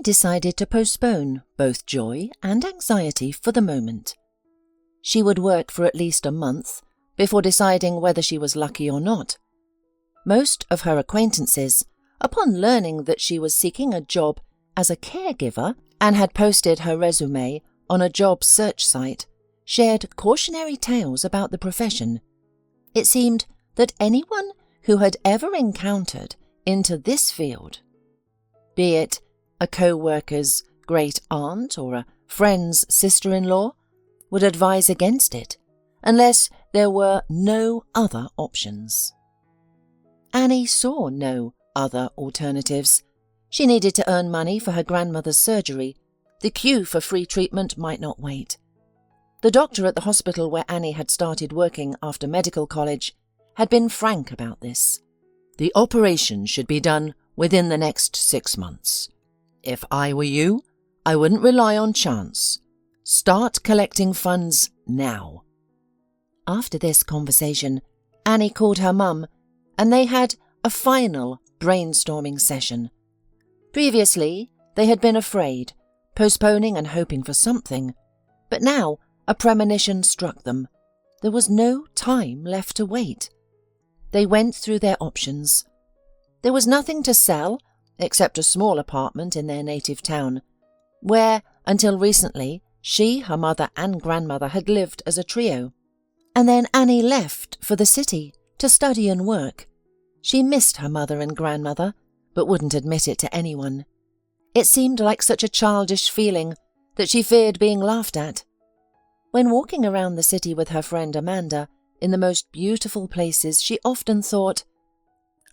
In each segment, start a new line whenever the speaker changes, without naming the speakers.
decided to postpone both joy and anxiety for the moment. She would work for at least a month before deciding whether she was lucky or not. Most of her acquaintances, upon learning that she was seeking a job as a caregiver and had posted her resume on a job search site, shared cautionary tales about the profession. It seemed that anyone who had ever encountered into this field, be it a co-worker's great aunt or a friend's sister-in-law, would advise against it unless there were no other options. Annie saw no other alternatives. She needed to earn money for her grandmother's surgery. The queue for free treatment might not wait. The doctor at the hospital where Annie had started working after medical college had been frank about this. The operation should be done within the next 6 months. If I were you, I wouldn't rely on chance. Start collecting funds now. After this conversation, Annie called her mum, and they had a final brainstorming session. Previously, they had been afraid, postponing and hoping for something, but now a premonition struck them. There was no time left to wait. They went through their options. There was nothing to sell except a small apartment in their native town, where, until recently, she, her mother and grandmother had lived as a trio. And then Annie left for the city to study and work. She missed her mother and grandmother, but wouldn't admit it to anyone. It seemed like such a childish feeling that she feared being laughed at. When walking around the city with her friend Amanda, in the most beautiful places, she often thought,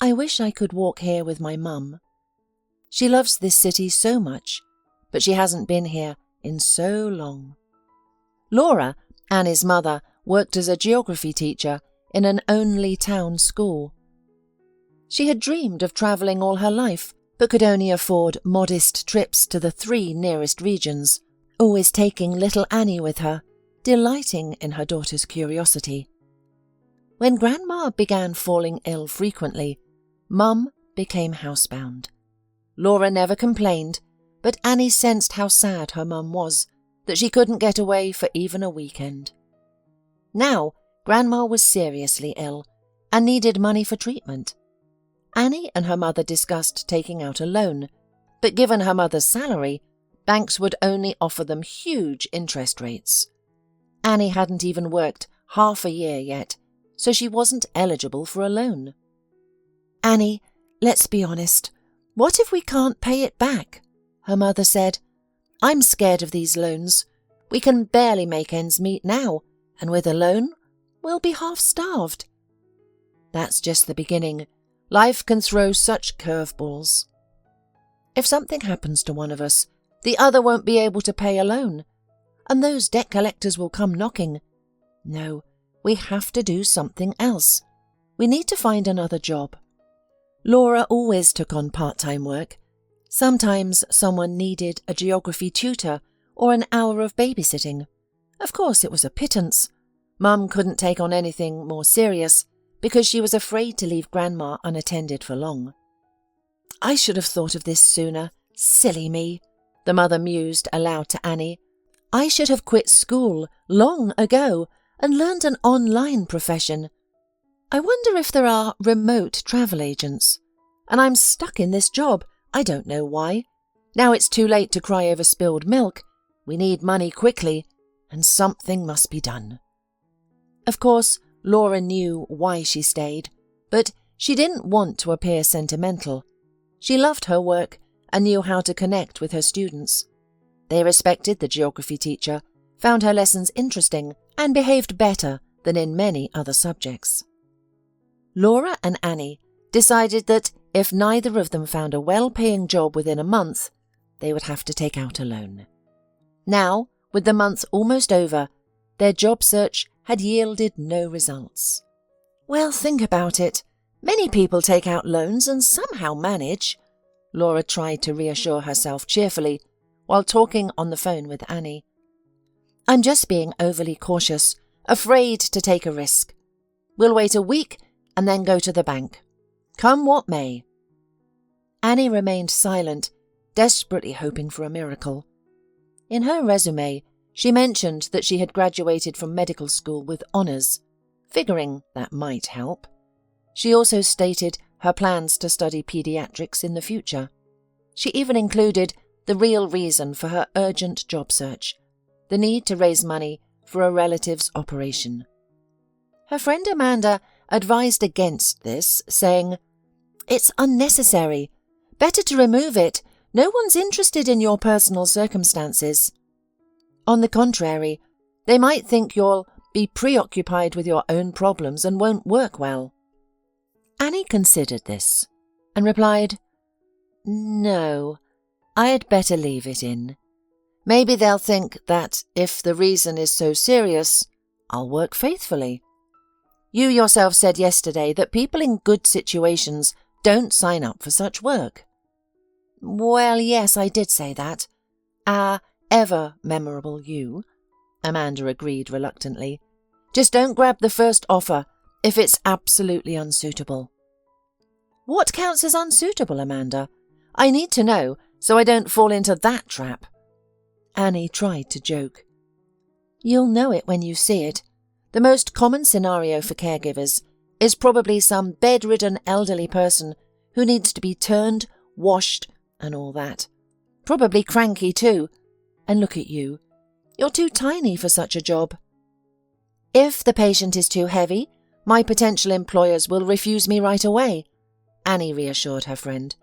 I wish I could walk here with my mum. She loves this city so much, but she hasn't been here in so long. Laura, Annie's mother, worked as a geography teacher in an only town school. She had dreamed of travelling all her life, but could only afford modest trips to the 3 nearest regions, always taking little Annie with her, delighting in her daughter's curiosity. When Grandma began falling ill frequently, Mum became housebound. Laura never complained, but Annie sensed how sad her mum was, that she couldn't get away for even a weekend. Now, Grandma was seriously ill and needed money for treatment. Annie and her mother discussed taking out a loan, but given her mother's salary, banks would only offer them huge interest rates. Annie hadn't even worked half a year yet, so she wasn't eligible for a loan. Annie, let's be honest. What if we can't pay it back? Her mother said. I'm scared of these loans. We can barely make ends meet now, and with a loan, we'll be half-starved. That's just the beginning. Life can throw such curveballs. If something happens to one of us, the other won't be able to pay a loan, and those debt collectors will come knocking. No, we have to do something else. We need to find another job. Laura always took on part-time work. Sometimes someone needed a geography tutor or an hour of babysitting. Of course, it was a pittance. Mum couldn't take on anything more serious because she was afraid to leave Grandma unattended for long. I should have thought of this sooner. Silly me, the mother mused aloud to Annie. I should have quit school long ago and learned an online profession. I wonder if there are remote travel agents. And I'm stuck in this job. I don't know why. Now it's too late to cry over spilled milk. We need money quickly, and something must be done. Of course, Laura knew why she stayed, but she didn't want to appear sentimental. She loved her work and knew how to connect with her students. They respected the geography teacher, found her lessons interesting, and behaved better than in many other subjects. Laura and Annie decided that if neither of them found a well-paying job within a month, they would have to take out a loan. Now, with the month almost over, their job search had yielded no results. Well, think about it. Many people take out loans and somehow manage. Laura tried to reassure herself cheerfully while talking on the phone with Annie. I'm just being overly cautious, afraid to take a risk. We'll wait a week and then go to the bank. Come what may. Annie remained silent, desperately hoping for a miracle. In her resume, she mentioned that she had graduated from medical school with honours, figuring that might help. She also stated her plans to study paediatrics in the future. She even included the real reason for her urgent job search, the need to raise money for a relative's operation. Her friend Amanda advised against this, saying, "It's unnecessary. Better to remove it. No one's interested in your personal circumstances. On the contrary, they might think you'll be preoccupied with your own problems and won't work well." Annie considered this and replied, "No, I'd better leave it in. Maybe they'll think that if the reason is so serious, I'll work faithfully. You yourself said yesterday that people in good situations don't sign up for such work." "Well, yes, I did say that. Our ever-memorable you," Amanda agreed reluctantly. "Just don't grab the first offer if it's absolutely unsuitable." "What counts as unsuitable, Amanda? I need to know so I don't fall into that trap." Annie tried to joke. "You'll know it when you see it. The most common scenario for caregivers is probably some bedridden elderly person who needs to be turned, washed, and all that. Probably cranky too. And look at you. You're too tiny for such a job. If the patient is too heavy, my potential employers will refuse me right away," Annie reassured her friend.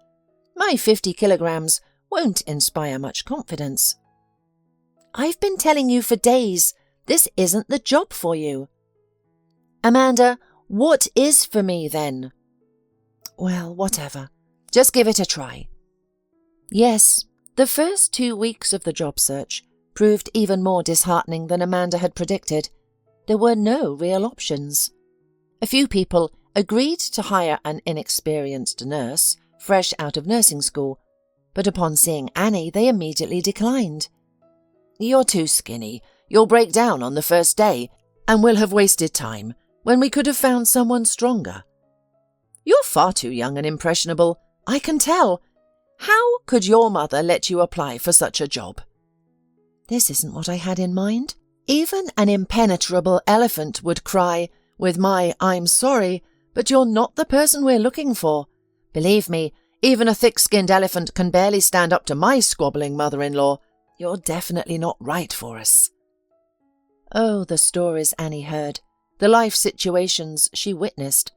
"My 50 kilograms won't inspire much confidence." "I've been telling you for days, this isn't the job for you." "Amanda, what is for me then?" "Well, whatever. Just give it a try." Yes, the first 2 weeks of the job search proved even more disheartening than Amanda had predicted. There were no real options. A few people agreed to hire an inexperienced nurse, fresh out of nursing school, but upon seeing Annie, they immediately declined. "You're too skinny. You'll break down on the first day, and we'll have wasted time when we could have found someone stronger. You're far too young and impressionable, I can tell. How could your mother let you apply for such a job?" This isn't what I had in mind. Even an impenetrable elephant would cry, with my "I'm sorry, but you're not the person we're looking for." Believe me, even a thick-skinned elephant can barely stand up to my squabbling mother-in-law. You're definitely not right for us. Oh, the stories Annie heard, the life situations she witnessed.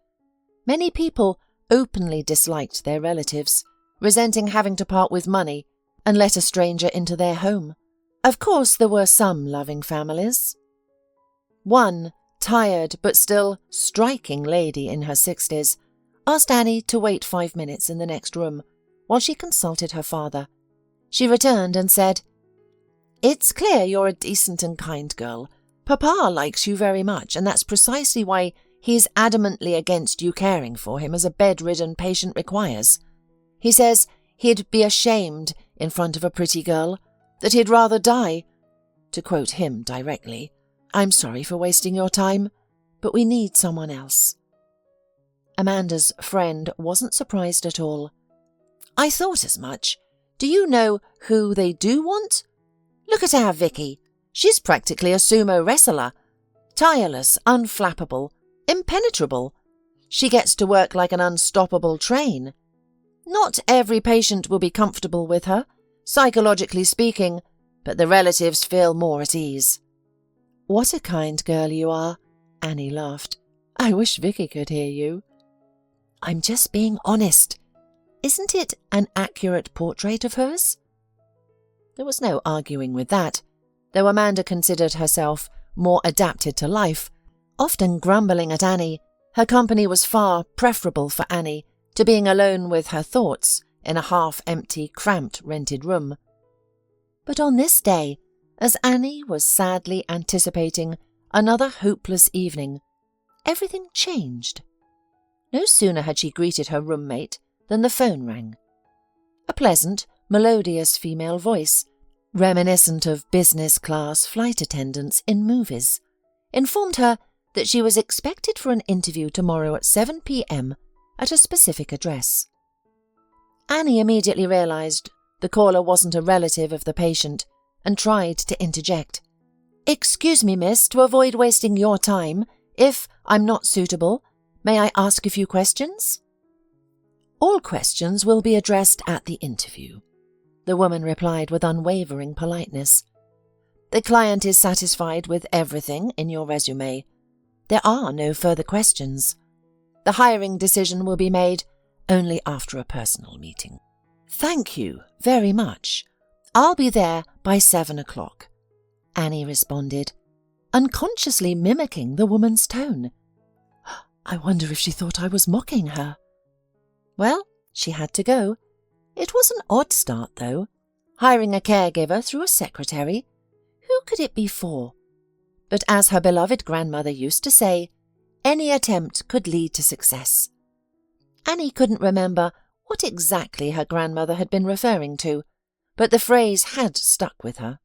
Many people openly disliked their relatives, resenting having to part with money and let a stranger into their home. Of course, there were some loving families. One tired but still striking lady in her 60s asked Annie to wait 5 minutes in the next room while she consulted her father. She returned and said, "It's clear you're a decent and kind girl. Papa likes you very much, and that's precisely why he's adamantly against you caring for him as a bedridden patient requires. He says he'd be ashamed in front of a pretty girl, that he'd rather die. To quote him directly, 'I'm sorry for wasting your time, but we need someone else.'" Amanda's friend wasn't surprised at all. "I thought as much. Do you know who they do want? Look at our Vicky. She's practically a sumo wrestler. Tireless, unflappable, impenetrable. She gets to work like an unstoppable train. Not every patient will be comfortable with her, psychologically speaking, but the relatives feel more at ease." "What a kind girl you are," Annie laughed. "I wish Vicky could hear you." "I'm just being honest. Isn't it an accurate portrait of hers?" There was no arguing with that, though Amanda considered herself more adapted to life, often grumbling at Annie. Her company was far preferable for Annie to being alone with her thoughts in a half-empty, cramped rented room. But on this day, as Annie was sadly anticipating another hopeless evening, everything changed. No sooner had she greeted her roommate than the phone rang. A pleasant, melodious female voice, reminiscent of business-class flight attendants in movies, informed her that she was expected for an interview tomorrow at 7 p.m. at a specific address. Annie immediately realized the caller wasn't a relative of the patient and tried to interject. "Excuse me, miss, to avoid wasting your time, if I'm not suitable, may I ask a few questions?" "All questions will be addressed at the interview," the woman replied with unwavering politeness. "The client is satisfied with everything in your resume. There are no further questions. The hiring decision will be made only after a personal meeting." "Thank you very much. I'll be there by 7 o'clock," Annie responded, unconsciously mimicking the woman's tone. I wonder if she thought I was mocking her. Well, she had to go. It was an odd start, though, hiring a caregiver through a secretary. Who could it be for? But as her beloved grandmother used to say, any attempt could lead to success. Annie couldn't remember what exactly her grandmother had been referring to, but the phrase had stuck with her.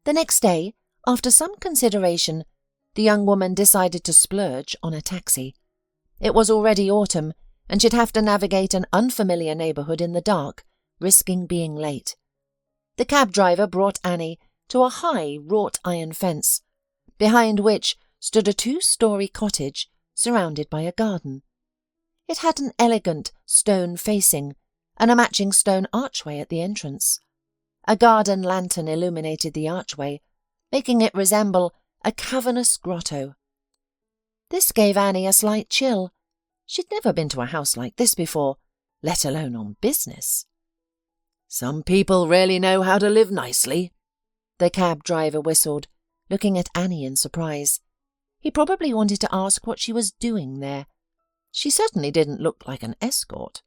The next day, after some consideration, the young woman decided to splurge on a taxi. It was already autumn, and she'd have to navigate an unfamiliar neighbourhood in the dark, risking being late. The cab driver brought Annie to a high wrought-iron fence, behind which stood a 2-story cottage surrounded by a garden. It had an elegant stone facing and a matching stone archway at the entrance. A garden lantern illuminated the archway, making it resemble a cavernous grotto. This gave Annie a slight chill. She'd never been to a house like this before, let alone on business. "Some people really know how to live nicely," the cab driver whistled, looking at Annie in surprise. He probably wanted to ask what she was doing there. She certainly didn't look like an escort.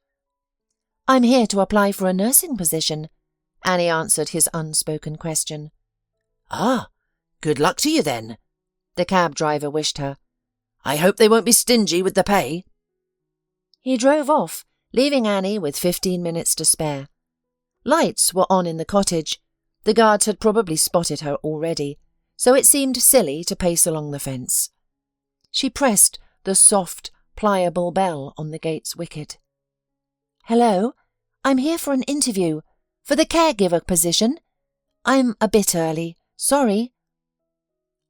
"I'm here to apply for a nursing position," Annie answered his unspoken question. "Ah, good luck to you then," the cab driver wished her. "I hope they won't be stingy with the pay." He drove off, leaving Annie with 15 minutes to spare. Lights were on in the cottage. The guards had probably spotted her already, so it seemed silly to pace along the fence. She pressed the soft, pliable bell on the gate's wicket. "Hello, I'm here for an interview, for the caregiver position. I'm a bit early, sorry."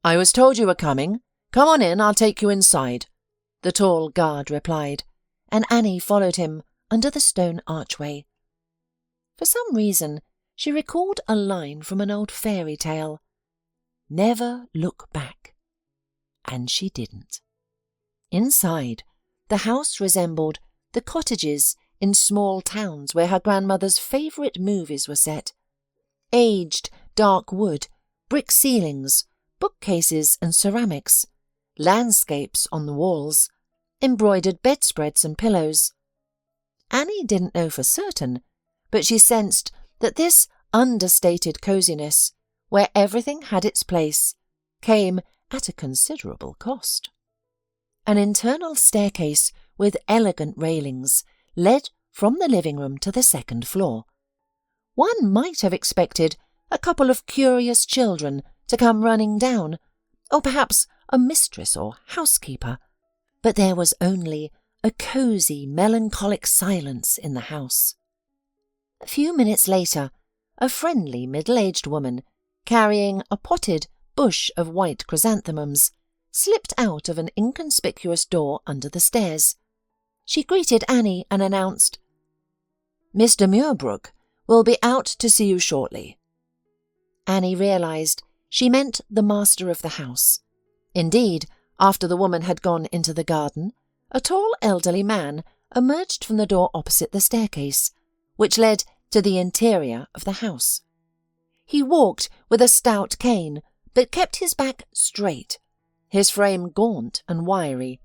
"I was told you were coming. Come on in, I'll take you inside," the tall guard replied, and Annie followed him under the stone archway. For some reason, she recalled a line from an old fairy tale. Never look back. And she didn't. Inside, the house resembled the cottages in small towns where her grandmother's favourite movies were set. Aged, dark wood, brick ceilings, bookcases and ceramics, landscapes on the walls, embroidered bedspreads and pillows. Annie didn't know for certain, but she sensed that this understated coziness, where everything had its place, came at a considerable cost. An internal staircase with elegant railings led from the living room to the second floor. One might have expected a couple of curious children to come running down, or perhaps a mistress or housekeeper, but there was only a cosy, melancholic silence in the house. A few minutes later, a friendly middle-aged woman, carrying a potted bush of white chrysanthemums, slipped out of an inconspicuous door under the stairs. She greeted Annie and announced, "Mr. Muirbrook will be out to see you shortly." Annie realised she meant the master of the house. Indeed, after the woman had gone into the garden, a tall elderly man emerged from the door opposite the staircase, which led to the interior of the house. He walked with a stout cane, but kept his back straight, his frame gaunt and wiry.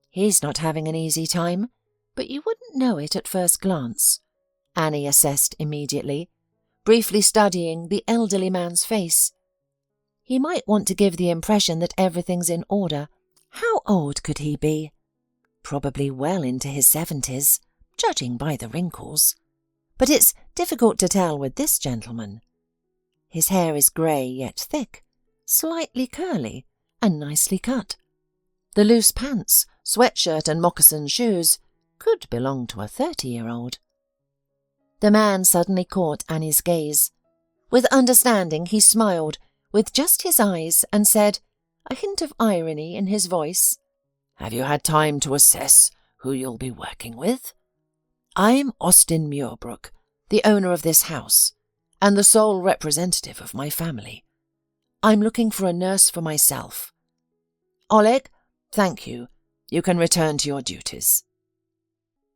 He's not having an easy time, but you wouldn't know it at first glance, Annie assessed immediately, briefly studying the elderly man's face. He might want to give the impression that everything's in order. How old could he be? Probably well into his 70s, judging by the wrinkles. But it's difficult to tell with this gentleman. His hair is grey yet thick, slightly curly and nicely cut. The loose pants, sweatshirt and moccasin shoes could belong to a 30-year-old. The man suddenly caught Annie's gaze. With understanding, he smiled, with just his eyes, and said, a hint of irony in his voice, "Have you had time to assess who you'll be working with? I'm Austin Muirbrook, the owner of this house, and the sole representative of my family. I'm looking for a nurse for myself. Oleg, thank you. You can return to your duties."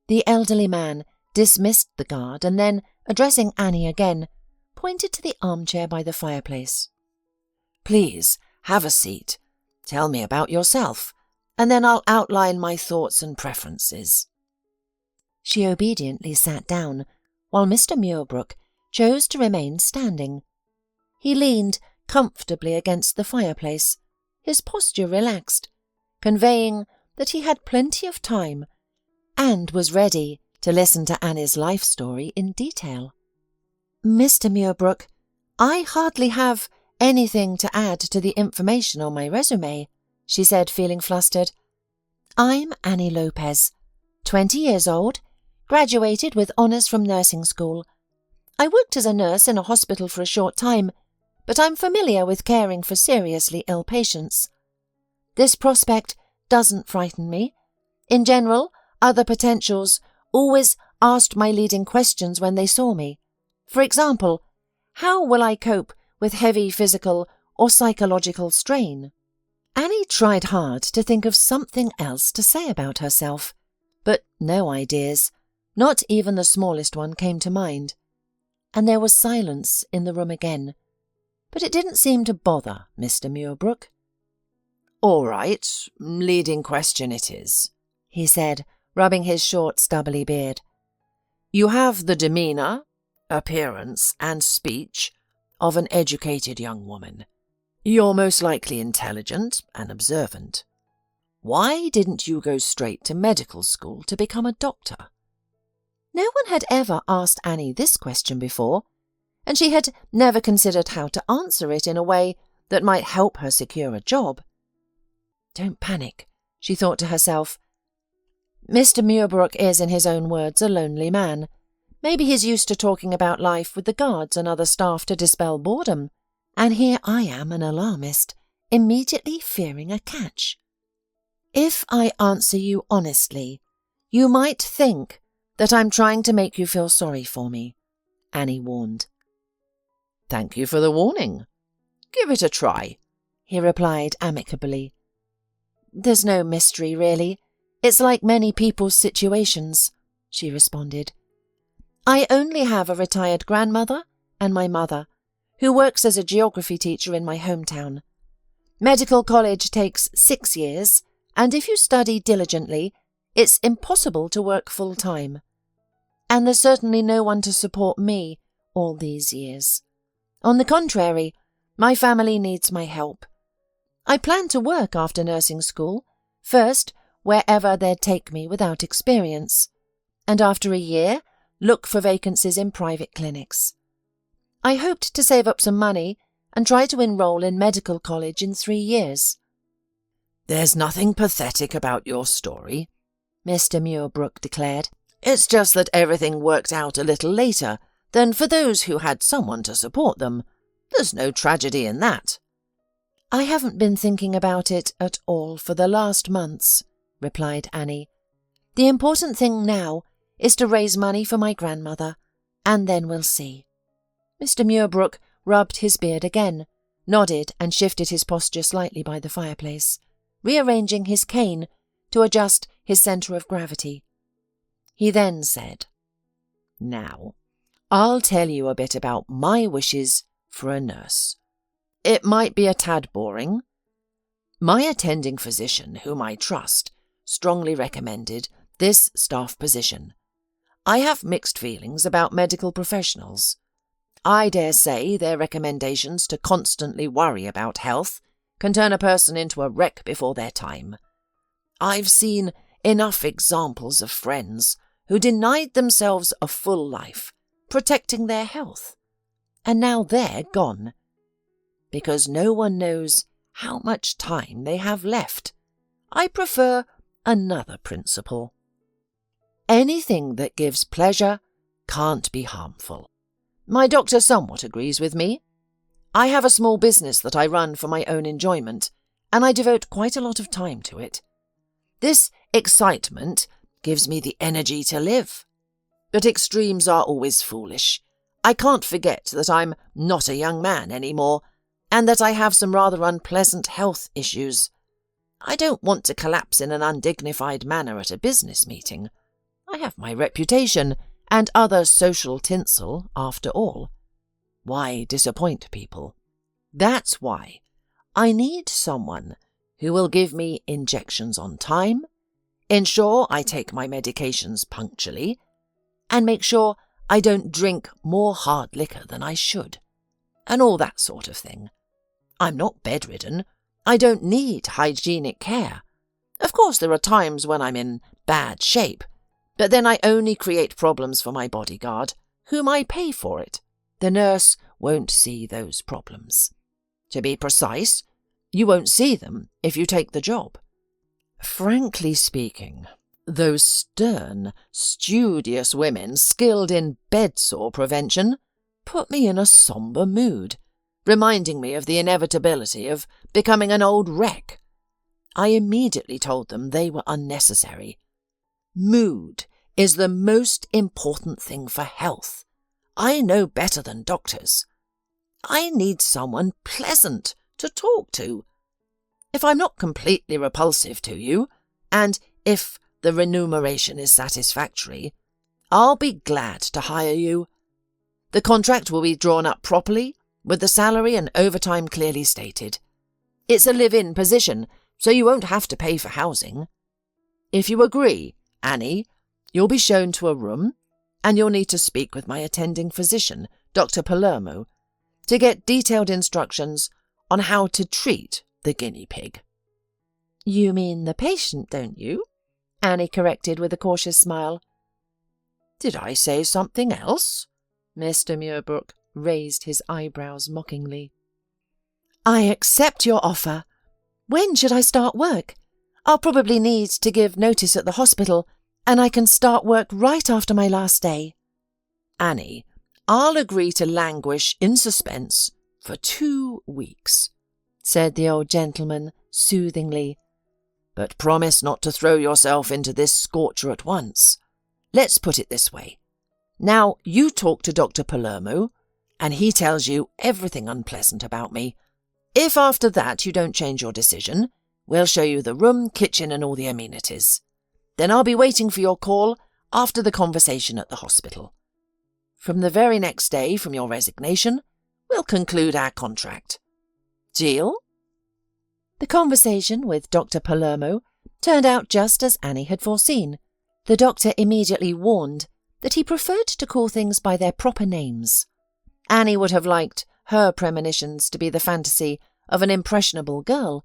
The elderly man dismissed the guard and then, addressing Annie again, pointed to the armchair by the fireplace. "Please, have a seat. Tell me about yourself, and then I'll outline my thoughts and preferences." She obediently sat down, while Mr. Muirbrook chose to remain standing. He leaned comfortably against the fireplace, his posture relaxed, conveying that he had plenty of time and was ready to listen to Annie's life story in detail. "Mr. Muirbrook, I hardly have anything to add to the information on my resume," she said, feeling flustered. "I'm Annie Lopez, 20 years old, graduated with honours from nursing school. I worked as a nurse in a hospital for a short time, but I'm familiar with caring for seriously ill patients. This prospect doesn't frighten me. In general, other potentials always asked my leading questions when they saw me. For example, how will I cope with heavy physical or psychological strain?" Annie tried hard to think of something else to say about herself, but no ideas, not even the smallest one, came to mind. And there was silence in the room again. But it didn't seem to bother Mr. Muirbrook. "All right, leading question it is," he said, rubbing his short, stubbly beard. "You have the demeanour, appearance, and speech of an educated young woman. You're most likely intelligent and observant. Why didn't you go straight to medical school to become a doctor?" No one had ever asked Annie this question before, and she had never considered how to answer it in a way that might help her secure a job. "Don't panic," she thought to herself. "Mr. Muirbrook is, in his own words, a lonely man. Maybe he's used to talking about life with the guards and other staff to dispel boredom, and here I am, an alarmist, immediately fearing a catch. If I answer you honestly, you might think that I'm trying to make you feel sorry for me," Annie warned. "Thank you for the warning. Give it a try," he replied amicably. "There's no mystery, really. It's like many people's situations," she responded. "I only have a retired grandmother and my mother, who works as a geography teacher in my hometown. Medical college takes 6 years, and if you study diligently, it's impossible to work full-time. And there's certainly no one to support me all these years. On the contrary, my family needs my help. I plan to work after nursing school, first wherever they'd take me without experience, and after a year, look for vacancies in private clinics. I hoped to save up some money and try to enroll in medical college in 3 years. "There's nothing pathetic about your story," Mr. Muirbrook declared. "It's just that everything worked out a little later than for those who had someone to support them. There's no tragedy in that." "I haven't been thinking about it at all for the last months," replied Annie. "The important thing now is to raise money for my grandmother, and then we'll see." Mr. Muirbrook rubbed his beard again, nodded and shifted his posture slightly by the fireplace, rearranging his cane to adjust his centre of gravity. He then said, "Now, I'll tell you a bit about my wishes for a nurse. It might be a tad boring. My attending physician, whom I trust, strongly recommended this staff position. I have mixed feelings about medical professionals. I dare say their recommendations to constantly worry about health can turn a person into a wreck before their time. I've seen enough examples of friends who denied themselves a full life, protecting their health, and now they're gone, because no one knows how much time they have left. I prefer another principle. Anything that gives pleasure can't be harmful. My doctor somewhat agrees with me. I have a small business that I run for my own enjoyment, and I devote quite a lot of time to it. This excitement gives me the energy to live. But extremes are always foolish. I can't forget that I'm not a young man anymore, and that I have some rather unpleasant health issues. I don't want to collapse in an undignified manner at a business meeting. I have my reputation and other social tinsel, after all. Why disappoint people? That's why I need someone who will give me injections on time, ensure I take my medications punctually, and make sure I don't drink more hard liquor than I should, and all that sort of thing. I'm not bedridden. I don't need hygienic care. Of course, there are times when I'm in bad shape, but then I only create problems for my bodyguard, whom I pay for it. The nurse won't see those problems. To be precise, you won't see them if you take the job. Frankly speaking, those stern, studious women skilled in bedsore prevention put me in a sombre mood, reminding me of the inevitability of becoming an old wreck. I immediately told them they were unnecessary. Mood is the most important thing for health. I know better than doctors. I need someone pleasant to talk to. If I'm not completely repulsive to you, and if the remuneration is satisfactory, I'll be glad to hire you. The contract will be drawn up properly, with the salary and overtime clearly stated. It's a live-in position, so you won't have to pay for housing. If you agree, Annie, you'll be shown to a room, and you'll need to speak with my attending physician, Dr. Palermo, to get detailed instructions on how to treat the guinea pig.
You mean the patient, don't you? Annie corrected with a cautious smile.
Did I say something else?
Mr. Muirbrook raised his eyebrows mockingly.
I accept your offer. When should I start work? I'll probably need to give notice at the hospital, and I can start work right after my last day. Annie, I'll agree to languish in suspense for 2 weeks, said the old gentleman soothingly. But promise not to throw yourself into this scorcher at once. Let's put it this way. Now you talk to Dr. Palermo, and he tells you everything unpleasant about me. If after that you don't change your decision, we'll show you the room, kitchen, and all the amenities. Then I'll be waiting for your call after the conversation at the hospital. From the very next day from your resignation, we'll conclude our contract. Deal?
The conversation with Dr. Palermo turned out just as Annie had foreseen. The doctor immediately warned that he preferred to call things by their proper names. Annie would have liked her premonitions to be the fantasy of an impressionable girl,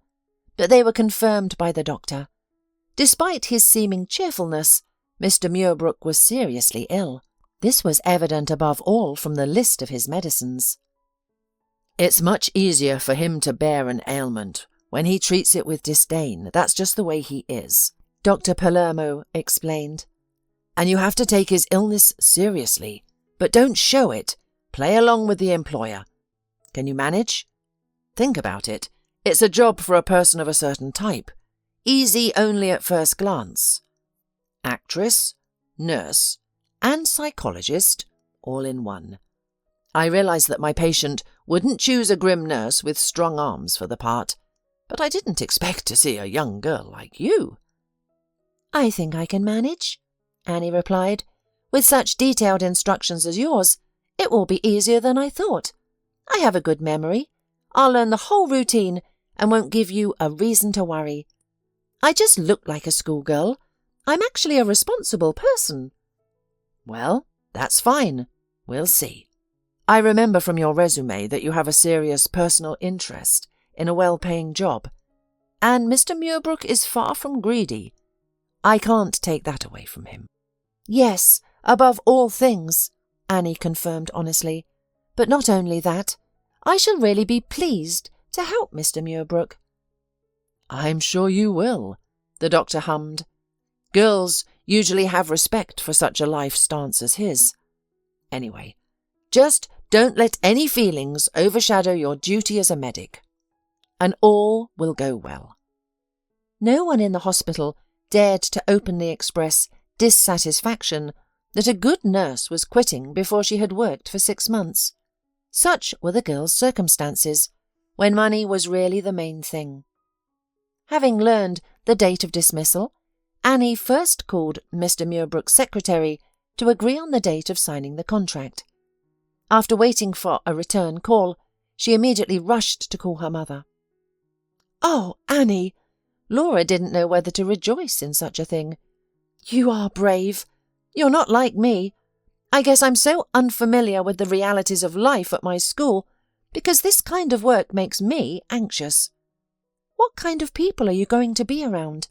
but they were confirmed by the doctor. Despite his seeming cheerfulness, Mr. Muirbrook was seriously ill. This was evident above all from the list of his medicines.
It's much easier for him to bear an ailment when he treats it with disdain. That's just the way he is,
Dr. Palermo explained.
And you have to take his illness seriously, but don't show it. Play along with the employer. Can you manage? Think about it. It's a job for a person of a certain type. Easy only at first glance. Actress, nurse, and psychologist, all in one. I realised that my patient wouldn't choose a grim nurse with strong arms for the part, but I didn't expect to see a young girl like you.
I think I can manage, Annie replied. With such detailed instructions as yours, it will be easier than I thought. I have a good memory. I'll learn the whole routine and won't give you a reason to worry. I just look like a schoolgirl. I'm actually a responsible person.
Well, that's fine. We'll see. I remember from your resume that you have a serious personal interest in a well-paying job, and Mr. Muirbrook is far from greedy. I can't take that away from him.
Yes, above all things, Annie confirmed honestly. But not only that, I shall really be pleased to help Mr. Muirbrook.
I'm sure you will, the doctor hummed. Girls usually have respect for such a life stance as his.
Anyway, just don't let any feelings overshadow your duty as a medic, and all will go well." No one in the hospital dared to openly express dissatisfaction that a good nurse was quitting before she had worked for 6 months. Such were the girl's circumstances, when money was really the main thing. Having learned the date of dismissal, Annie first called Mr. Muirbrook's secretary to agree on the date of signing the contract. After waiting for a return call, she immediately rushed to call her mother. "Oh, Annie!" Laura didn't know whether to rejoice in such a thing. "You are brave. You're not like me. I guess I'm so unfamiliar with the realities of life at my school because this kind of work makes me anxious. What kind of people are you going to be around?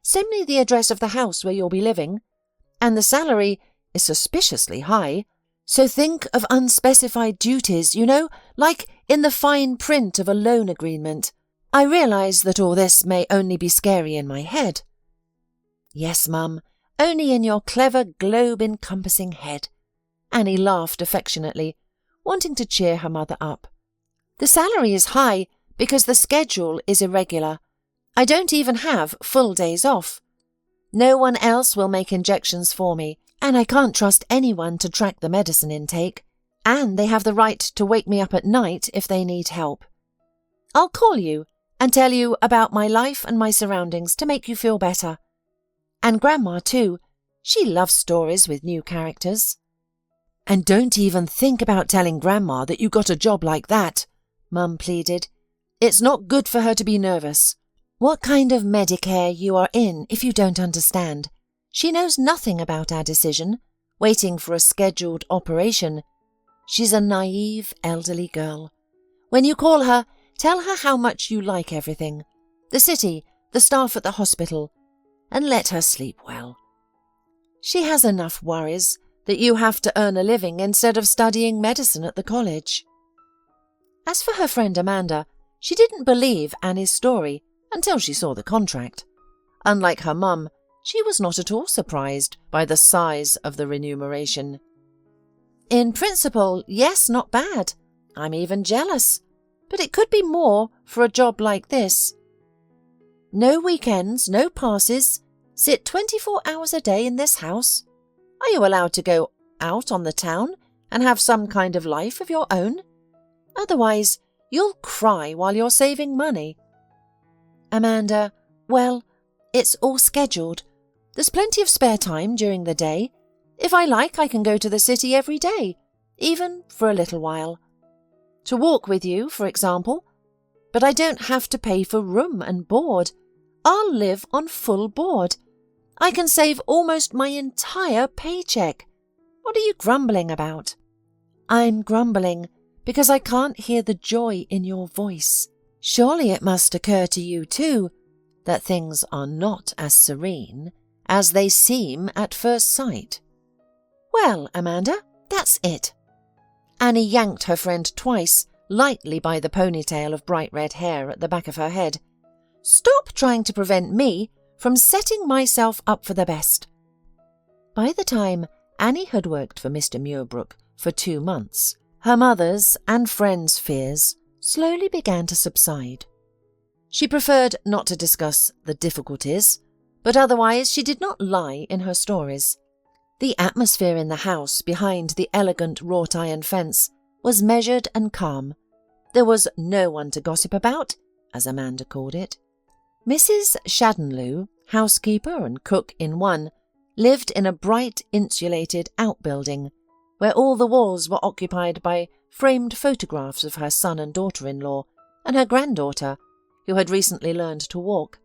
Send me the address of the house where you'll be living. And the salary is suspiciously high, so think of unspecified duties, like in the fine print of a loan agreement. I realise that all this may only be scary in my head." "Yes, Mum, only in your clever globe-encompassing head." Annie laughed affectionately, wanting to cheer her mother up. "The salary is high because the schedule is irregular. I don't even have full days off. No one else will make injections for me, and I can't trust anyone to track the medicine intake, and they have the right to wake me up at night if they need help. I'll call you and tell you about my life and my surroundings to make you feel better. And Grandma too. She loves stories with new characters." "And don't even think about telling Grandma that you got a job like that," Mum pleaded. "It's not good for her to be nervous. What kind of Medicare you are in if you don't understand? She knows nothing about our decision, waiting for a scheduled operation. She's a naive elderly girl. When you call her, tell her how much you like everything, the city, the staff at the hospital, and let her sleep well. She has enough worries that you have to earn a living instead of studying medicine at the college." As for her friend Amanda, she didn't believe Annie's story until she saw the contract. Unlike her mum, she was not at all surprised by the size of the remuneration. "In principle, yes, not bad. I'm even jealous. But it could be more for a job like this. No weekends, no passes. Sit 24 hours a day in this house. Are you allowed to go out on the town and have some kind of life of your own? Otherwise, you'll cry while you're saving money." "Amanda, well, it's all scheduled. There's plenty of spare time during the day. If I like, I can go to the city every day, even for a little while. To walk with you, for example. But I don't have to pay for room and board. I'll live on full board. I can save almost my entire paycheck. What are you grumbling about?" "I'm grumbling because I can't hear the joy in your voice. Surely it must occur to you too that things are not as serene as they seem at first sight." "Well, Amanda, that's it." Annie yanked her friend twice, lightly by the ponytail of bright red hair at the back of her head. "Stop trying to prevent me from setting myself up for the best." By the time Annie had worked for Mr. Muirbrook for 2 months, her mother's and friends' fears slowly began to subside. She preferred not to discuss the difficulties, but otherwise she did not lie in her stories. The atmosphere in the house behind the elegant wrought iron fence was measured and calm. There was no one to gossip about, as Amanda called it. Mrs. Shaddenloo, housekeeper and cook in one, lived in a bright insulated outbuilding, where all the walls were occupied by framed photographs of her son and daughter-in-law and her granddaughter, who had recently learned to walk.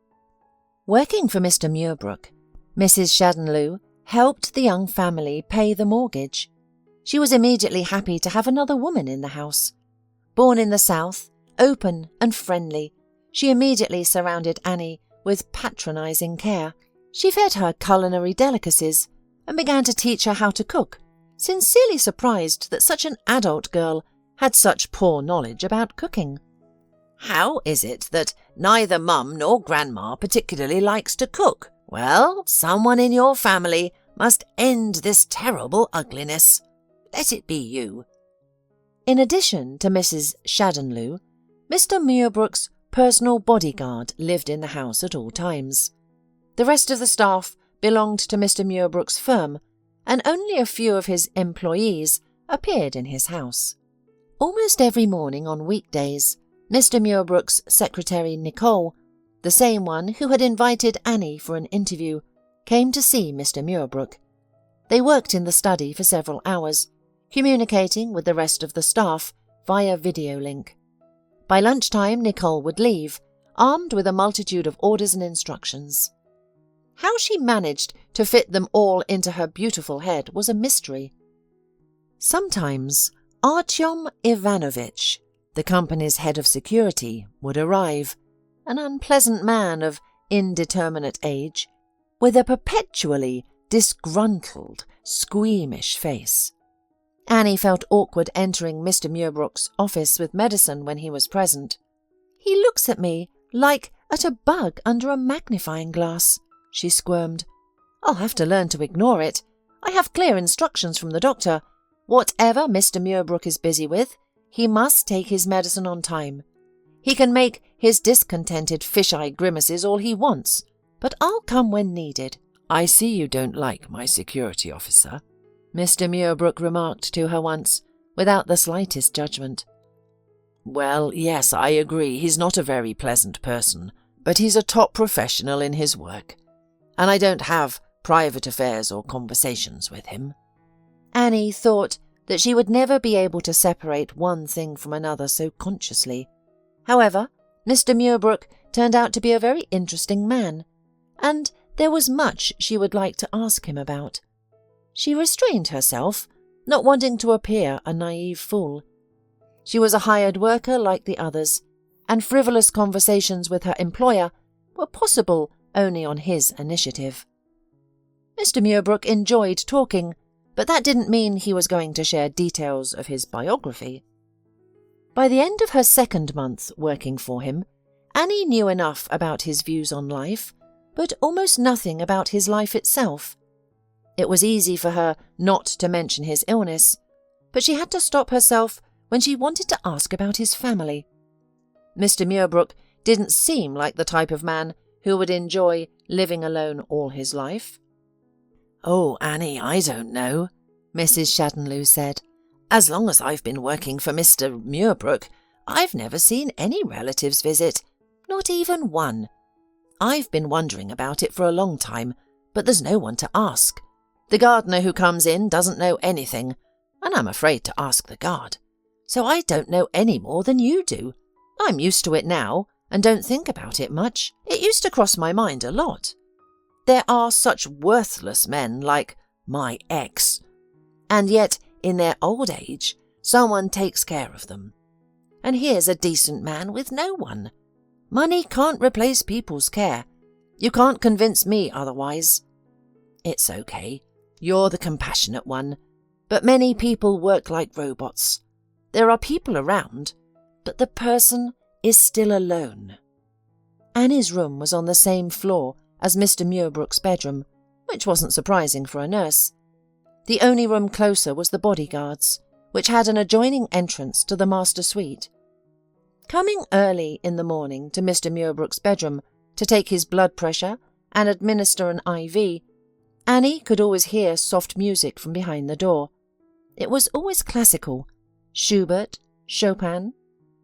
Working for Mr. Muirbrook, Mrs. Shaddenloo helped the young family pay the mortgage. She was immediately happy to have another woman in the house. Born in the South, open and friendly, she immediately surrounded Annie with patronising care. She fed her culinary delicacies and began to teach her how to cook, sincerely surprised that such an adult girl had such poor knowledge about cooking. "How is it that neither Mum nor Grandma particularly likes to cook? Well, someone in your family must end this terrible ugliness. Let it be you."
In addition to Mrs. Shaddenloo, Mr. Muirbrook's personal bodyguard lived in the house at all times. The rest of the staff belonged to Mr. Muirbrook's firm, and only a few of his employees appeared in his house. Almost every morning on weekdays, Mr. Muirbrook's secretary Nicole, the same one who had invited Annie for an interview, came to see Mr. Muirbrook. They worked in the study for several hours, communicating with the rest of the staff via video link. By lunchtime, Nicole would leave, armed with a multitude of orders and instructions. How she managed to fit them all into her beautiful head was a mystery. Sometimes Artyom Ivanovich, the company's head of security, would arrive, an unpleasant man of indeterminate age, with a perpetually disgruntled, squeamish face. Annie felt awkward entering Mr. Muirbrook's office with medicine when he was present. "He looks at me like at a bug under a magnifying glass," she squirmed. "I'll have to learn to ignore it. I have clear instructions from the doctor. Whatever Mr. Muirbrook is busy with, he must take his medicine on time. He can make his discontented fish-eyed grimaces all he wants, but I'll come when needed."
"I see you don't like my security officer," Mr. Muirbrook remarked to her once, without the slightest judgment. "Well, yes, I agree, he's not a very pleasant person, but he's a top professional in his work, and I don't have private affairs or conversations with him."
Annie thought that she would never be able to separate one thing from another so consciously. However, Mr. Muirbrook turned out to be a very interesting man, and there was much she would like to ask him about. She restrained herself, not wanting to appear a naive fool. She was a hired worker like the others, and frivolous conversations with her employer were possible only on his initiative. Mr. Muirbrook enjoyed talking, but that didn't mean he was going to share details of his biography. By the end of her second month working for him, Annie knew enough about his views on life, but almost nothing about his life itself. It was easy for her not to mention his illness, but she had to stop herself when she wanted to ask about his family. Mr. Muirbrook didn't seem like the type of man who would enjoy living alone all his life.
"Oh, Annie, I don't know," Mrs. Shaddenloo said. "As long as I've been working for Mr. Muirbrook, I've never seen any relatives visit, not even one. I've been wondering about it for a long time, but there's no one to ask. The gardener who comes in doesn't know anything, and I'm afraid to ask the guard. So I don't know any more than you do. I'm used to it now, and don't think about it much. It used to cross my mind a lot. There are such worthless men like my ex, and yet in their old age someone takes care of them. And here's a decent man with no one. Money can't replace people's care. You can't convince me otherwise. It's okay. You're the compassionate one, but many people work like robots. There are people around, but the person is still alone." Annie's room was on the same floor as Mr. Muirbrook's bedroom, which wasn't surprising for a nurse. The only room closer was the bodyguard's, which had an adjoining entrance to the master suite. Coming early in the morning to Mr. Muirbrook's bedroom to take his blood pressure and administer an IV, Annie could always hear soft music from behind the door. It was always classical: Schubert, Chopin,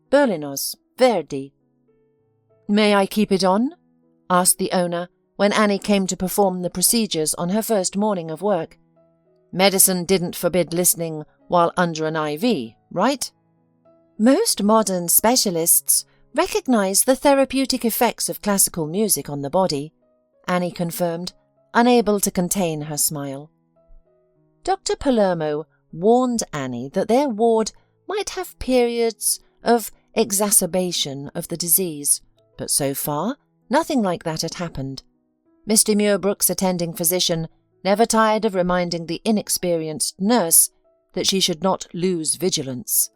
Berlioz, Verdi. "May I keep it on?" asked the owner when Annie came to perform the procedures on her first morning of work. Medicine didn't forbid listening while under an IV, right? Most modern specialists recognize the therapeutic effects of classical music on the body, Annie confirmed, unable to contain her smile. Dr. Palermo warned Annie that their ward might have periods of exacerbation of the disease, but so far nothing like that had happened. Mr. Muirbrook's attending physician never tired of reminding the inexperienced nurse that she should not lose vigilance.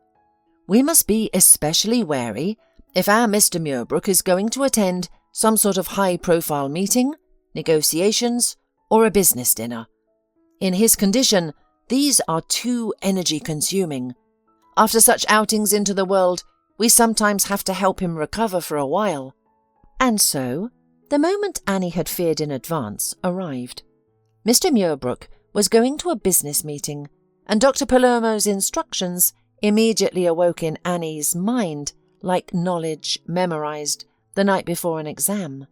"We must be especially wary if our Mr. Muirbrook is going to attend some sort of high-profile meeting, negotiations, or a business dinner. In his condition, These are too energy-consuming. After such outings into the world, we sometimes have to help him recover for a while." And so, the moment Annie had feared in advance arrived. Mr. Muirbrook was going to a business meeting, and Dr. Palermo's instructions immediately awoke in Annie's mind like knowledge memorized the night before an exam.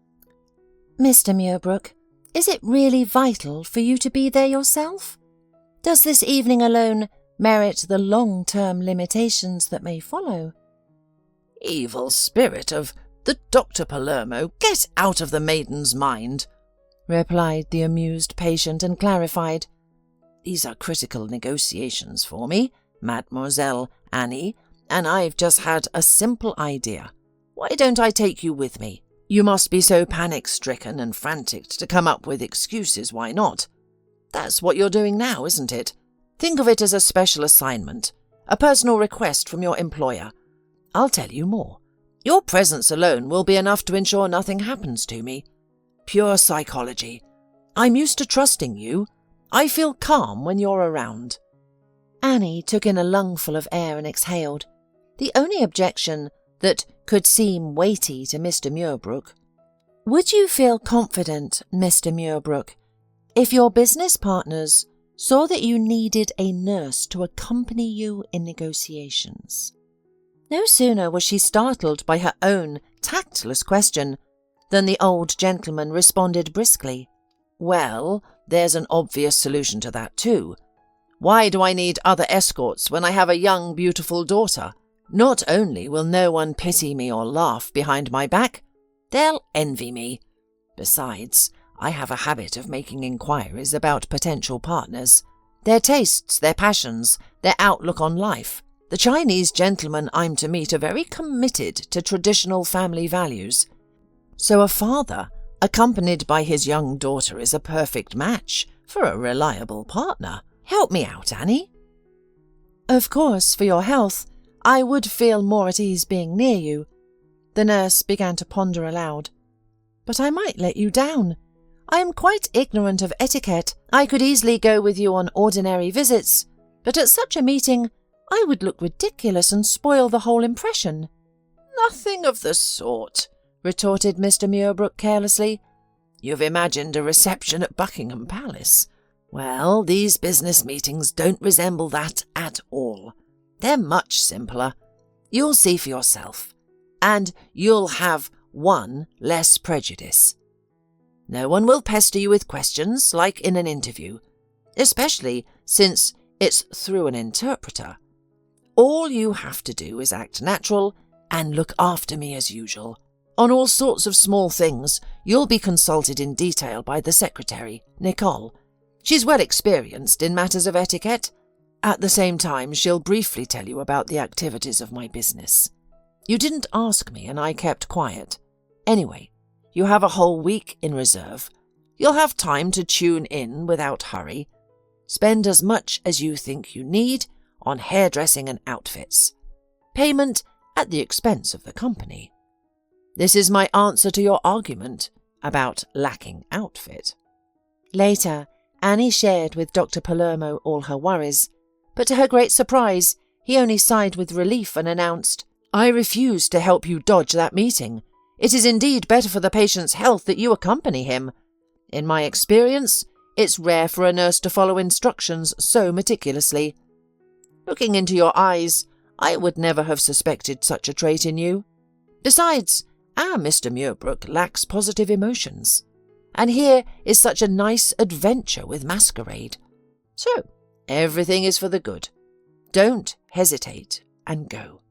"Mr. Muirbrook, is it really vital for you to be there yourself? Does this evening alone merit the long-term limitations that may follow?"
"Evil spirit of the Dr. Palermo, get out of the maiden's mind,"
replied the amused patient, and clarified,
"These are critical negotiations for me, Mademoiselle Annie, and I've just had a simple idea. Why don't I take you with me? You must be so panic-stricken and frantic to come up with excuses, why not? That's what you're doing now, isn't it? Think of it as a special assignment, a personal request from your employer. I'll tell you more. Your presence alone will be enough to ensure nothing happens to me. Pure psychology. I'm used to trusting you. I feel calm when you're around."
Annie took in a lungful of air and exhaled. The only objection that could seem weighty to Mr. Muirbrook. "Would you feel confident, Mr. Muirbrook, if your business partners saw that you needed a nurse to accompany you in negotiations?" No sooner was she startled by her own tactless question than the old gentleman responded briskly,
"Well, there's an obvious solution to that too. Why do I need other escorts when I have a young, beautiful daughter? Not only will no one pity me or laugh behind my back, they'll envy me. Besides, I have a habit of making inquiries about potential partners, their tastes, their passions, their outlook on life. The Chinese gentlemen I'm to meet are very committed to traditional family values, so a father accompanied by his young daughter is a perfect match for a reliable partner. Help me out, Annie."
"Of course, for your health, I would feel more at ease being near you." The nurse began to ponder aloud. "But I might let you down. I am quite ignorant of etiquette. I could easily go with you on ordinary visits, but at such a meeting I would look ridiculous and spoil the whole impression."
"Nothing of the sort," retorted Mr. Muirbrook carelessly. "You've imagined a reception at Buckingham Palace. Well, these business meetings don't resemble that at all. They're much simpler. You'll see for yourself, and you'll have one less prejudice. No one will pester you with questions like in an interview, especially since it's through an interpreter. All you have to do is act natural and look after me as usual. On all sorts of small things, you'll be consulted in detail by the secretary, Nicole. She's well experienced in matters of etiquette. At the same time, she'll briefly tell you about the activities of my business. You didn't ask me and I kept quiet. Anyway, you have a whole week in reserve. You'll have time to tune in without hurry. Spend as much as you think you need on hairdressing and outfits. Payment at the expense of the company. This is my answer to your argument about lacking outfit."
Later, Annie shared with Dr. Palermo all her worries, but to her great surprise, he only sighed with relief and announced,
"I refuse to help you dodge that meeting. It is indeed better for the patient's health that you accompany him. In my experience, it's rare for a nurse to follow instructions so meticulously. Looking into your eyes, I would never have suspected such a trait in you. Besides, our Mr. Muirbrook lacks positive emotions, and here is such a nice adventure with masquerade. So, everything is for the good. Don't hesitate and go."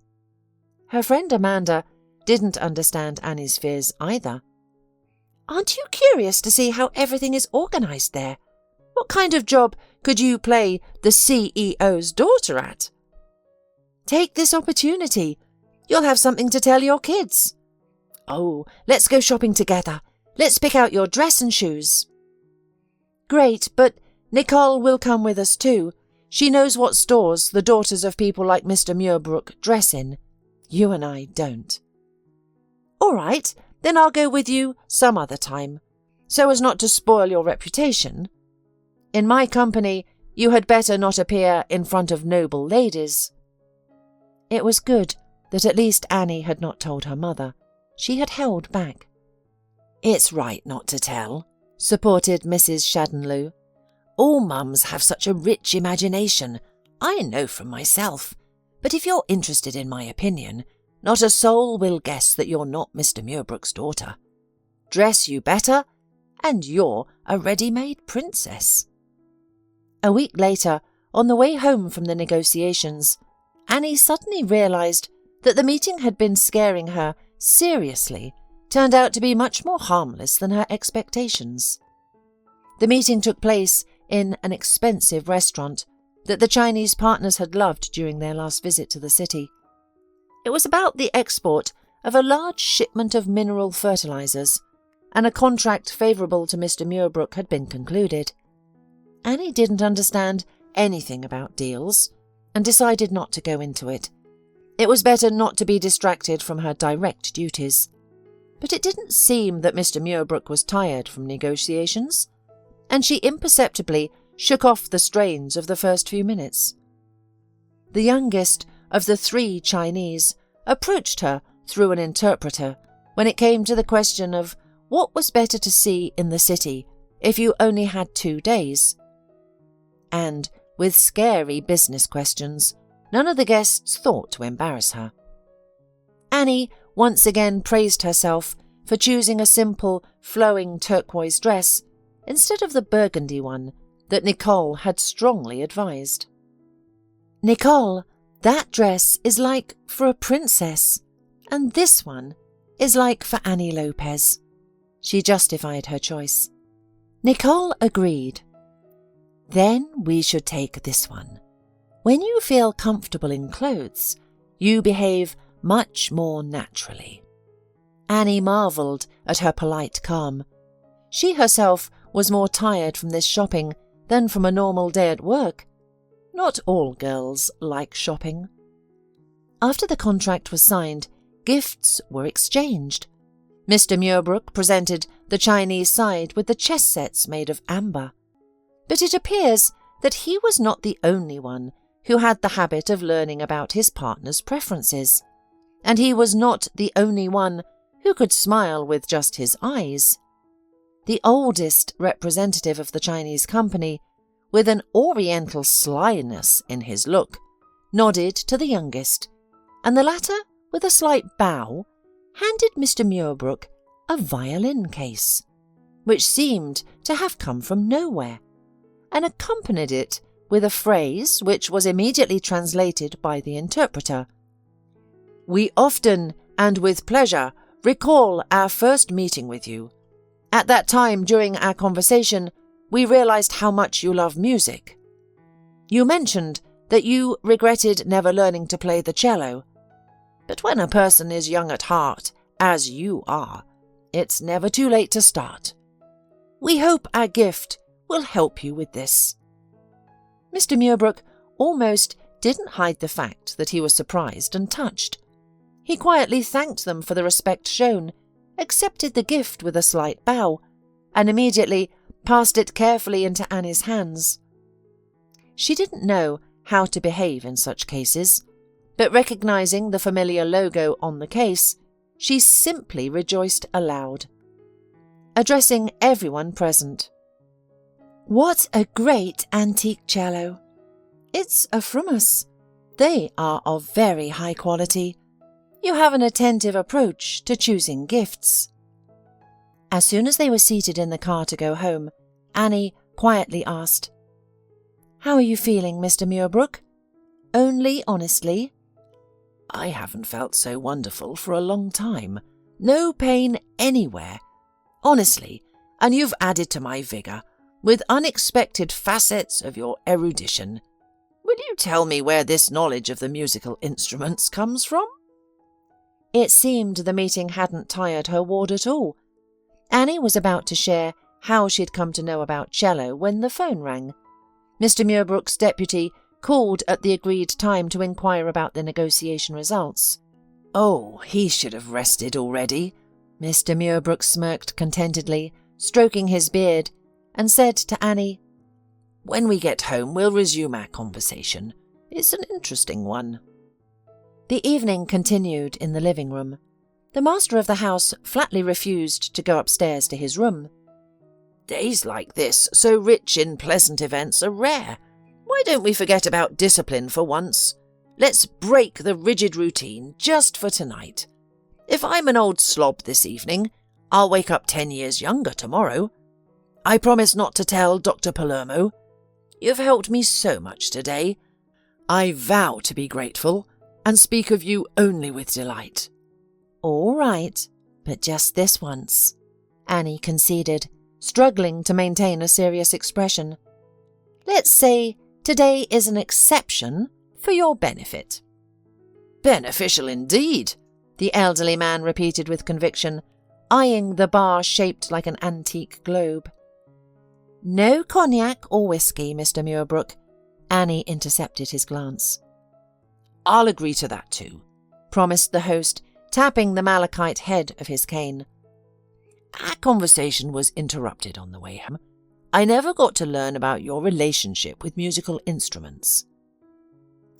Her friend Amanda didn't understand Annie's fears either. "Aren't you curious to see how everything is organized there? What kind of job could you play the CEO's daughter at? Take this opportunity. You'll have something to tell your kids. Oh, let's go shopping together. Let's pick out your dress and shoes." "Great, but Nicole will come with us too. She knows what stores the daughters of people like Mr. Muirbrook dress in. You and I don't." "All right, then I'll go with you some other time, so as not to spoil your reputation. In my company, You had better not appear in front of noble ladies." It was good that at least Annie had not told her mother. She had held back.
"It's right not to tell," supported Mrs. Shaddenloo. "All mums have such a rich imagination. I know from myself. But if you're interested in my opinion, not a soul will guess that you're not Mr. Muirbrook's daughter. Dress you better, and you're a ready-made princess."
A week later, on the way home from the negotiations, Annie suddenly realised that the meeting had been scaring her seriously turned out to be much more harmless than her expectations. The meeting took place in an expensive restaurant that the Chinese partners had loved during their last visit to the city. It was about the export of a large shipment of mineral fertilizers, and a contract favourable to Mr. Muirbrook had been concluded. Annie didn't understand anything about deals and decided not to go into it. It was better not to be distracted from her direct duties. But it didn't seem that Mr. Muirbrook was tired from negotiations, and she imperceptibly shook off the strains of the first few minutes. The youngest of the 3 Chinese approached her through an interpreter when it came to the question of what was better to see in the city if you only had 2 days. And, with scary business questions, none of the guests thought to embarrass her. Annie once again praised herself for choosing a simple, flowing turquoise dress instead of the burgundy one that Nicole had strongly advised. "Nicole, that dress is like for a princess, and this one is like for Annie Lopez," she justified her choice. Nicole agreed. "Then we should take this one. When you feel comfortable in clothes, you behave much more naturally." Annie marvelled at her polite calm. She herself was more tired from this shopping than from a normal day at work. Not all girls like shopping. After the contract was signed, gifts were exchanged. Mr. Muirbrook presented the Chinese side with the chess sets made of amber. But it appears that he was not the only one who had the habit of learning about his partner's preferences, and he was not the only one who could smile with just his eyes. The oldest representative of the Chinese company, with an oriental slyness in his look, nodded to the youngest, and the latter, with a slight bow, handed Mr. Muirbrook a violin case, which seemed to have come from nowhere, and accompanied it with a phrase which was immediately translated by the interpreter. "We often, and with pleasure, recall our first meeting with you. At that time, during our conversation, we realized how much you love music. You mentioned that you regretted never learning to play the cello. But when a person is young at heart, as you are, it's never too late to start. We hope our gift will help you with this." Mr. Muirbrook almost didn't hide the fact that he was surprised and touched. He quietly thanked them for the respect shown, accepted the gift with a slight bow, and immediately passed it carefully into Annie's hands. She didn't know how to behave in such cases, but recognizing the familiar logo on the case, she simply rejoiced aloud, addressing everyone present. "What a great antique cello! It's a Frummas. They are of very high quality. You have an attentive approach to choosing gifts." As soon as they were seated in the car to go home, Annie quietly asked, "How are you feeling, Mr. Muirbrook? Only honestly." "I haven't felt so wonderful for a long time. No pain anywhere. Honestly, and you've added to my vigour with unexpected facets of your erudition. Will you tell me where this knowledge of the musical instruments comes from?" It seemed the meeting hadn't tired her ward at all. Annie was about to share how she'd come to know about cello when the phone rang. Mr. Muirbrook's deputy called at the agreed time to inquire about the negotiation results. "Oh, he should have rested already." Mr. Muirbrook smirked contentedly, stroking his beard, and said to Annie,
When we get home, we'll resume our conversation. It's an interesting one."
The evening continued in the living room. The master of the house flatly refused to go upstairs to his room.
"Days like this, so rich in pleasant events, are rare. Why don't we forget about discipline for once? Let's break the rigid routine just for tonight. If I'm an old slob this evening, I'll wake up 10 years younger tomorrow. I promise not to tell Dr. Palermo. You've helped me so much today. I vow to be grateful and speak of you only with delight."
"All right, but just this once," Annie conceded, struggling to maintain a serious expression. "Let's say today is an exception for your benefit."
"Beneficial indeed,"
the elderly man repeated with conviction, eyeing the bar shaped like an antique globe. "No cognac or whiskey, Mr. Muirbrook," Annie intercepted his glance.
"I'll agree to that too,"
promised the host, tapping the malachite head of his cane.
"Our conversation was interrupted on the way home. I never got to learn about your relationship with musical instruments."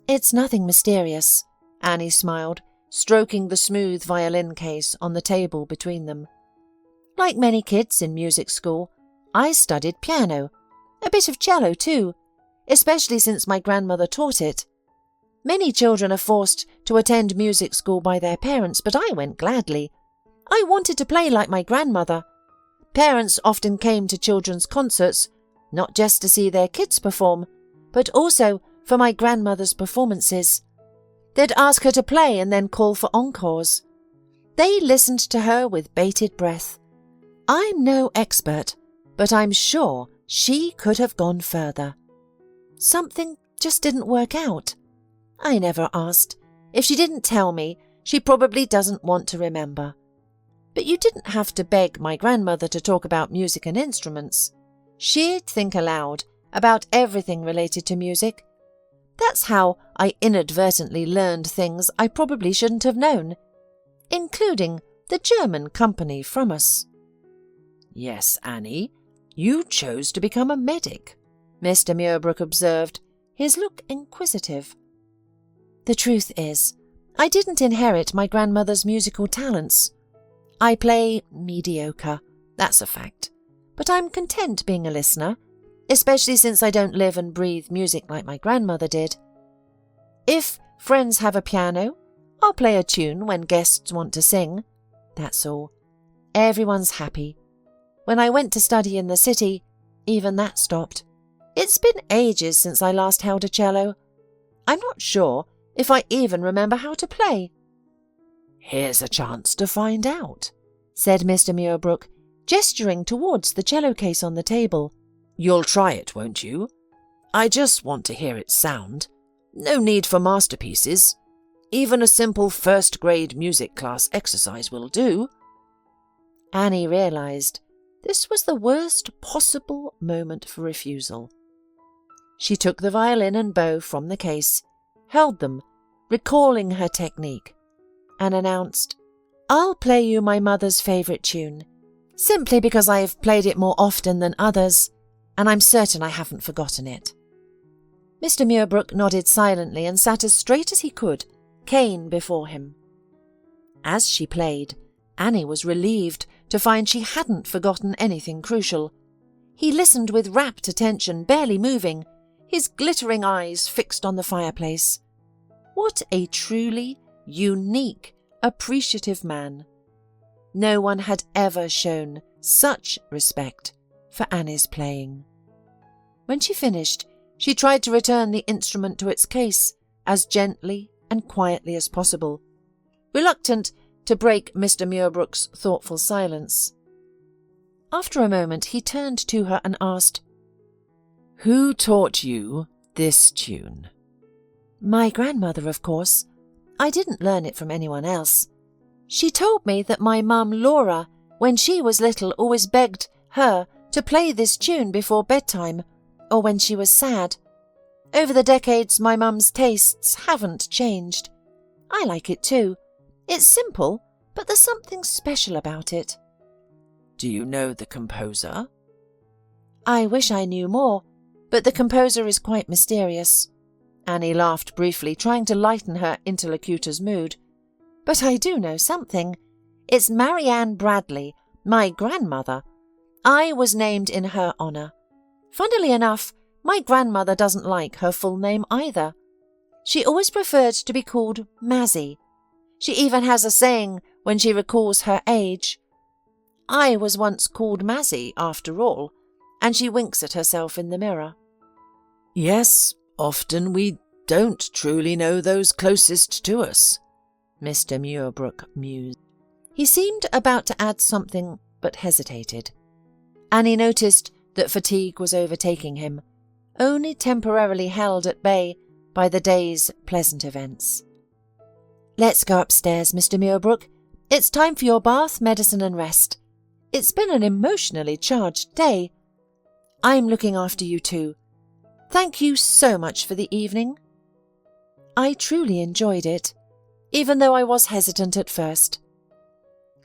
"It's nothing mysterious," Annie smiled, stroking the smooth violin case on the table between them. "Like many kids in music school, I studied piano, a bit of cello too, especially since my grandmother taught it. Many children are forced to attend music school by their parents, but I went gladly. I wanted to play like my grandmother. Parents often came to children's concerts, not just to see their kids perform, but also for my grandmother's performances. They'd ask her to play and then call for encores. They listened to her with bated breath. I'm no expert, but I'm sure she could have gone further. Something just didn't work out. I never asked. If she didn't tell me, she probably doesn't want to remember. But you didn't have to beg my grandmother to talk about music and instruments. She'd think aloud about everything related to music. That's how I inadvertently learned things I probably shouldn't have known, including the German company from us."
"Yes, Annie, you chose to become a medic,"
Mr. Muirbrook observed, his look inquisitive. "The truth is, I didn't inherit my grandmother's musical talents. I play mediocre, that's a fact, but I'm content being a listener, especially since I don't live and breathe music like my grandmother did. If friends have a piano, I'll play a tune when guests want to sing. That's all. Everyone's happy. When I went to study in the city, even that stopped. It's been ages since I last held a cello. I'm not sure if I even remember how to play."
"Here's a chance to find out,"
said Mr. Muirbrook, gesturing towards the cello case on the table.
"You'll try it, won't you? I just want to hear it sound. No need for masterpieces. Even a simple first-grade music class exercise will do."
Annie realized this was the worst possible moment for refusal. She took the violin and bow from the case, held them, recalling her technique, and announced, "I'll play you my mother's favourite tune, simply because I've played it more often than others, and I'm certain I haven't forgotten it." Mr. Muirbrook nodded silently and sat as straight as he could, cane before him. As she played, Annie was relieved to find she hadn't forgotten anything crucial. He listened with rapt attention, barely moving, his glittering eyes fixed on the fireplace. What a truly unique, appreciative man. No one had ever shown such respect for Annie's playing. When she finished, she tried to return the instrument to its case as gently and quietly as possible, reluctant to break Mr. Muirbrook's thoughtful silence. After a moment, he turned to her and asked,
"Who taught you this tune?"
"My grandmother, of course. I didn't learn it from anyone else. She told me that my mum Laura, when she was little, always begged her to play this tune before bedtime, or when she was sad. Over the decades, my mum's tastes haven't changed. I like it too. It's simple, but there's something special about it."
"Do you know the composer?"
"I wish I knew more, but the composer is quite mysterious." Annie laughed briefly, trying to lighten her interlocutor's mood. "But I do know something. It's Marianne Bradley, my grandmother. I was named in her honour. Funnily enough, my grandmother doesn't like her full name either. She always preferred to be called Mazzy. She even has a saying when she recalls her age. I was once called Mazzy, after all, and she winks at herself in the mirror."
"Yes, often we don't truly know those closest to us," Mr. Muirbrook mused.
He seemed about to add something, but hesitated. Annie noticed that fatigue was overtaking him, only temporarily held at bay by the day's pleasant events. "Let's go upstairs, Mr. Muirbrook. It's time for your bath, medicine and rest. It's been an emotionally charged day. I'm looking after you too. Thank you so much for the evening. I truly enjoyed it, even though I was hesitant at first.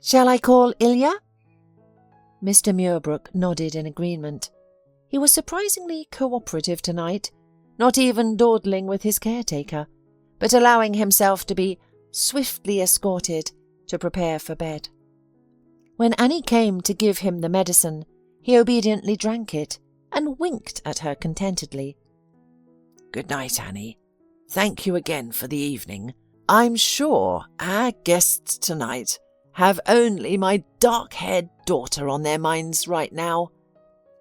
Shall I call Ilya?" Mr. Muirbrook nodded in agreement. He was surprisingly cooperative tonight, not even dawdling with his caretaker, but allowing himself to be swiftly escorted to prepare for bed. When Annie came to give him the medicine, he obediently drank it and winked at her contentedly.
"Good night, Annie. Thank you again for the evening. I'm sure our guests tonight have only my dark-haired daughter on their minds right now."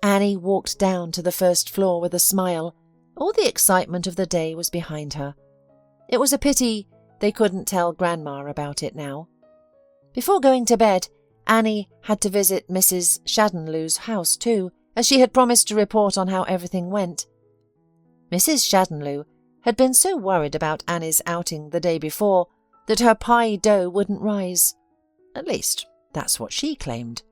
Annie walked down to the first floor with a smile. All the excitement of the day was behind her. It was a pity they couldn't tell Grandma about it now. Before going to bed, Annie had to visit Mrs. Shaddenloo's house too, as she had promised to report on how everything went. Mrs. Shaddenloo had been so worried about Annie's outing the day before that her pie dough wouldn't rise. At least, that's what she claimed.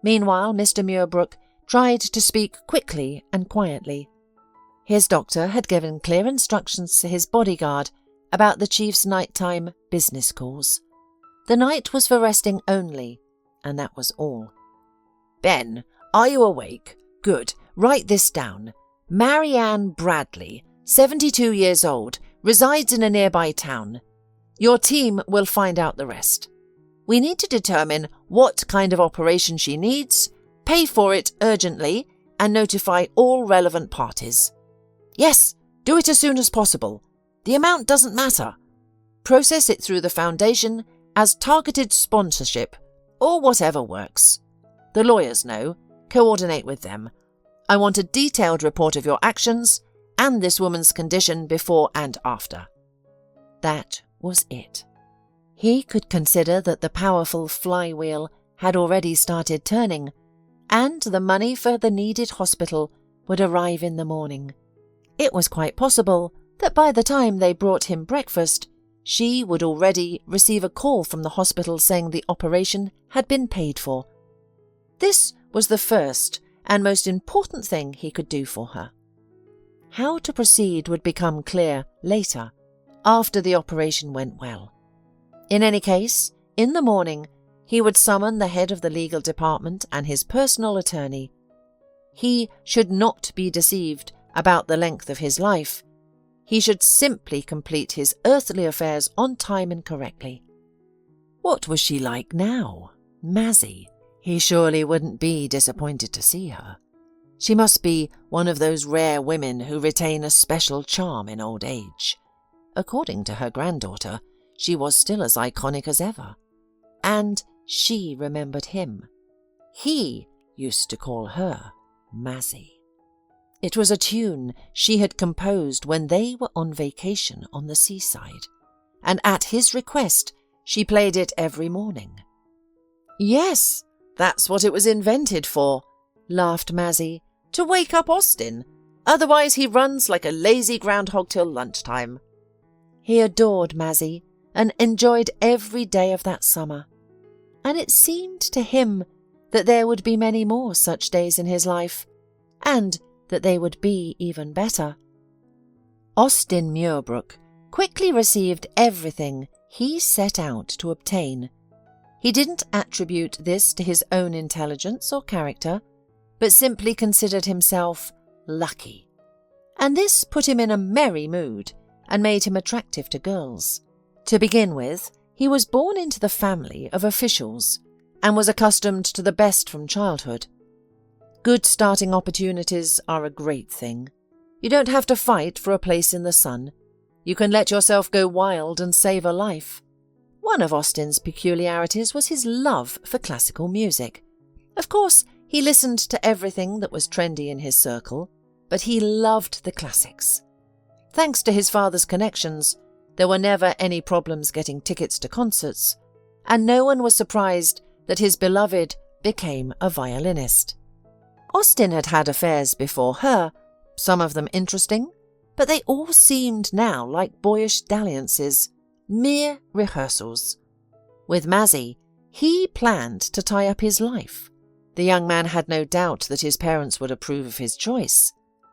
Meanwhile, Mr. Muirbrook tried to speak quickly and quietly. His doctor had given clear instructions to his bodyguard about the chief's nighttime business calls. The night was for resting only, and that was all.
"Ben, are you awake? Good. Write this down. Marianne Bradley, 72 years old, resides in a nearby town. Your team will find out the rest. We need to determine what kind of operation she needs, pay for it urgently, and notify all relevant parties. Yes, do it as soon as possible. The amount doesn't matter. Process it through the foundation as targeted sponsorship, or whatever works. The lawyers know. Coordinate with them. I want a detailed report of your actions and this woman's condition before and after."
That was it. He could consider that the powerful flywheel had already started turning, and the money for the needed hospital would arrive in the morning. It was quite possible that by the time they brought him breakfast, she would already receive a call from the hospital saying the operation had been paid for. This was the first and most important thing he could do for her. How to proceed would become clear later, after the operation went well. In any case, in the morning, he would summon the head of the legal department and his personal attorney. He should not be deceived about the length of his life. He should simply complete his earthly affairs on time and correctly. What was she like now? Mazzy. He surely wouldn't be disappointed to see her. She must be one of those rare women who retain a special charm in old age. According to her granddaughter, she was still as iconic as ever. And she remembered him. He used to call her Mazzy. It was a tune she had composed when they were on vacation on the seaside, and at his request she played it every morning.
"Yes, that's what it was invented for," laughed Mazzy, "to wake up Austin. Otherwise he runs like a lazy groundhog till lunchtime."
He adored Mazzy and enjoyed every day of that summer, and it seemed to him that there would be many more such days in his life, and that they would be even better. Austin Muirbrook quickly received everything he set out to obtain. He didn't attribute this to his own intelligence or character, but simply considered himself lucky. And this put him in a merry mood and made him attractive to girls. To begin with, he was born into the family of officials and was accustomed to the best from childhood. Good starting opportunities are a great thing. You don't have to fight for a place in the sun. You can let yourself go wild and save a life. One of Austen's peculiarities was his love for classical music. Of course, he listened to everything that was trendy in his circle, but he loved the classics. Thanks to his father's connections, there were never any problems getting tickets to concerts, and no one was surprised that his beloved became a violinist. Austen had had affairs before her, some of them interesting, but they all seemed now like boyish dalliances, mere rehearsals. With Mazzy, he planned to tie up his life. The young man had no doubt that his parents would approve of his choice.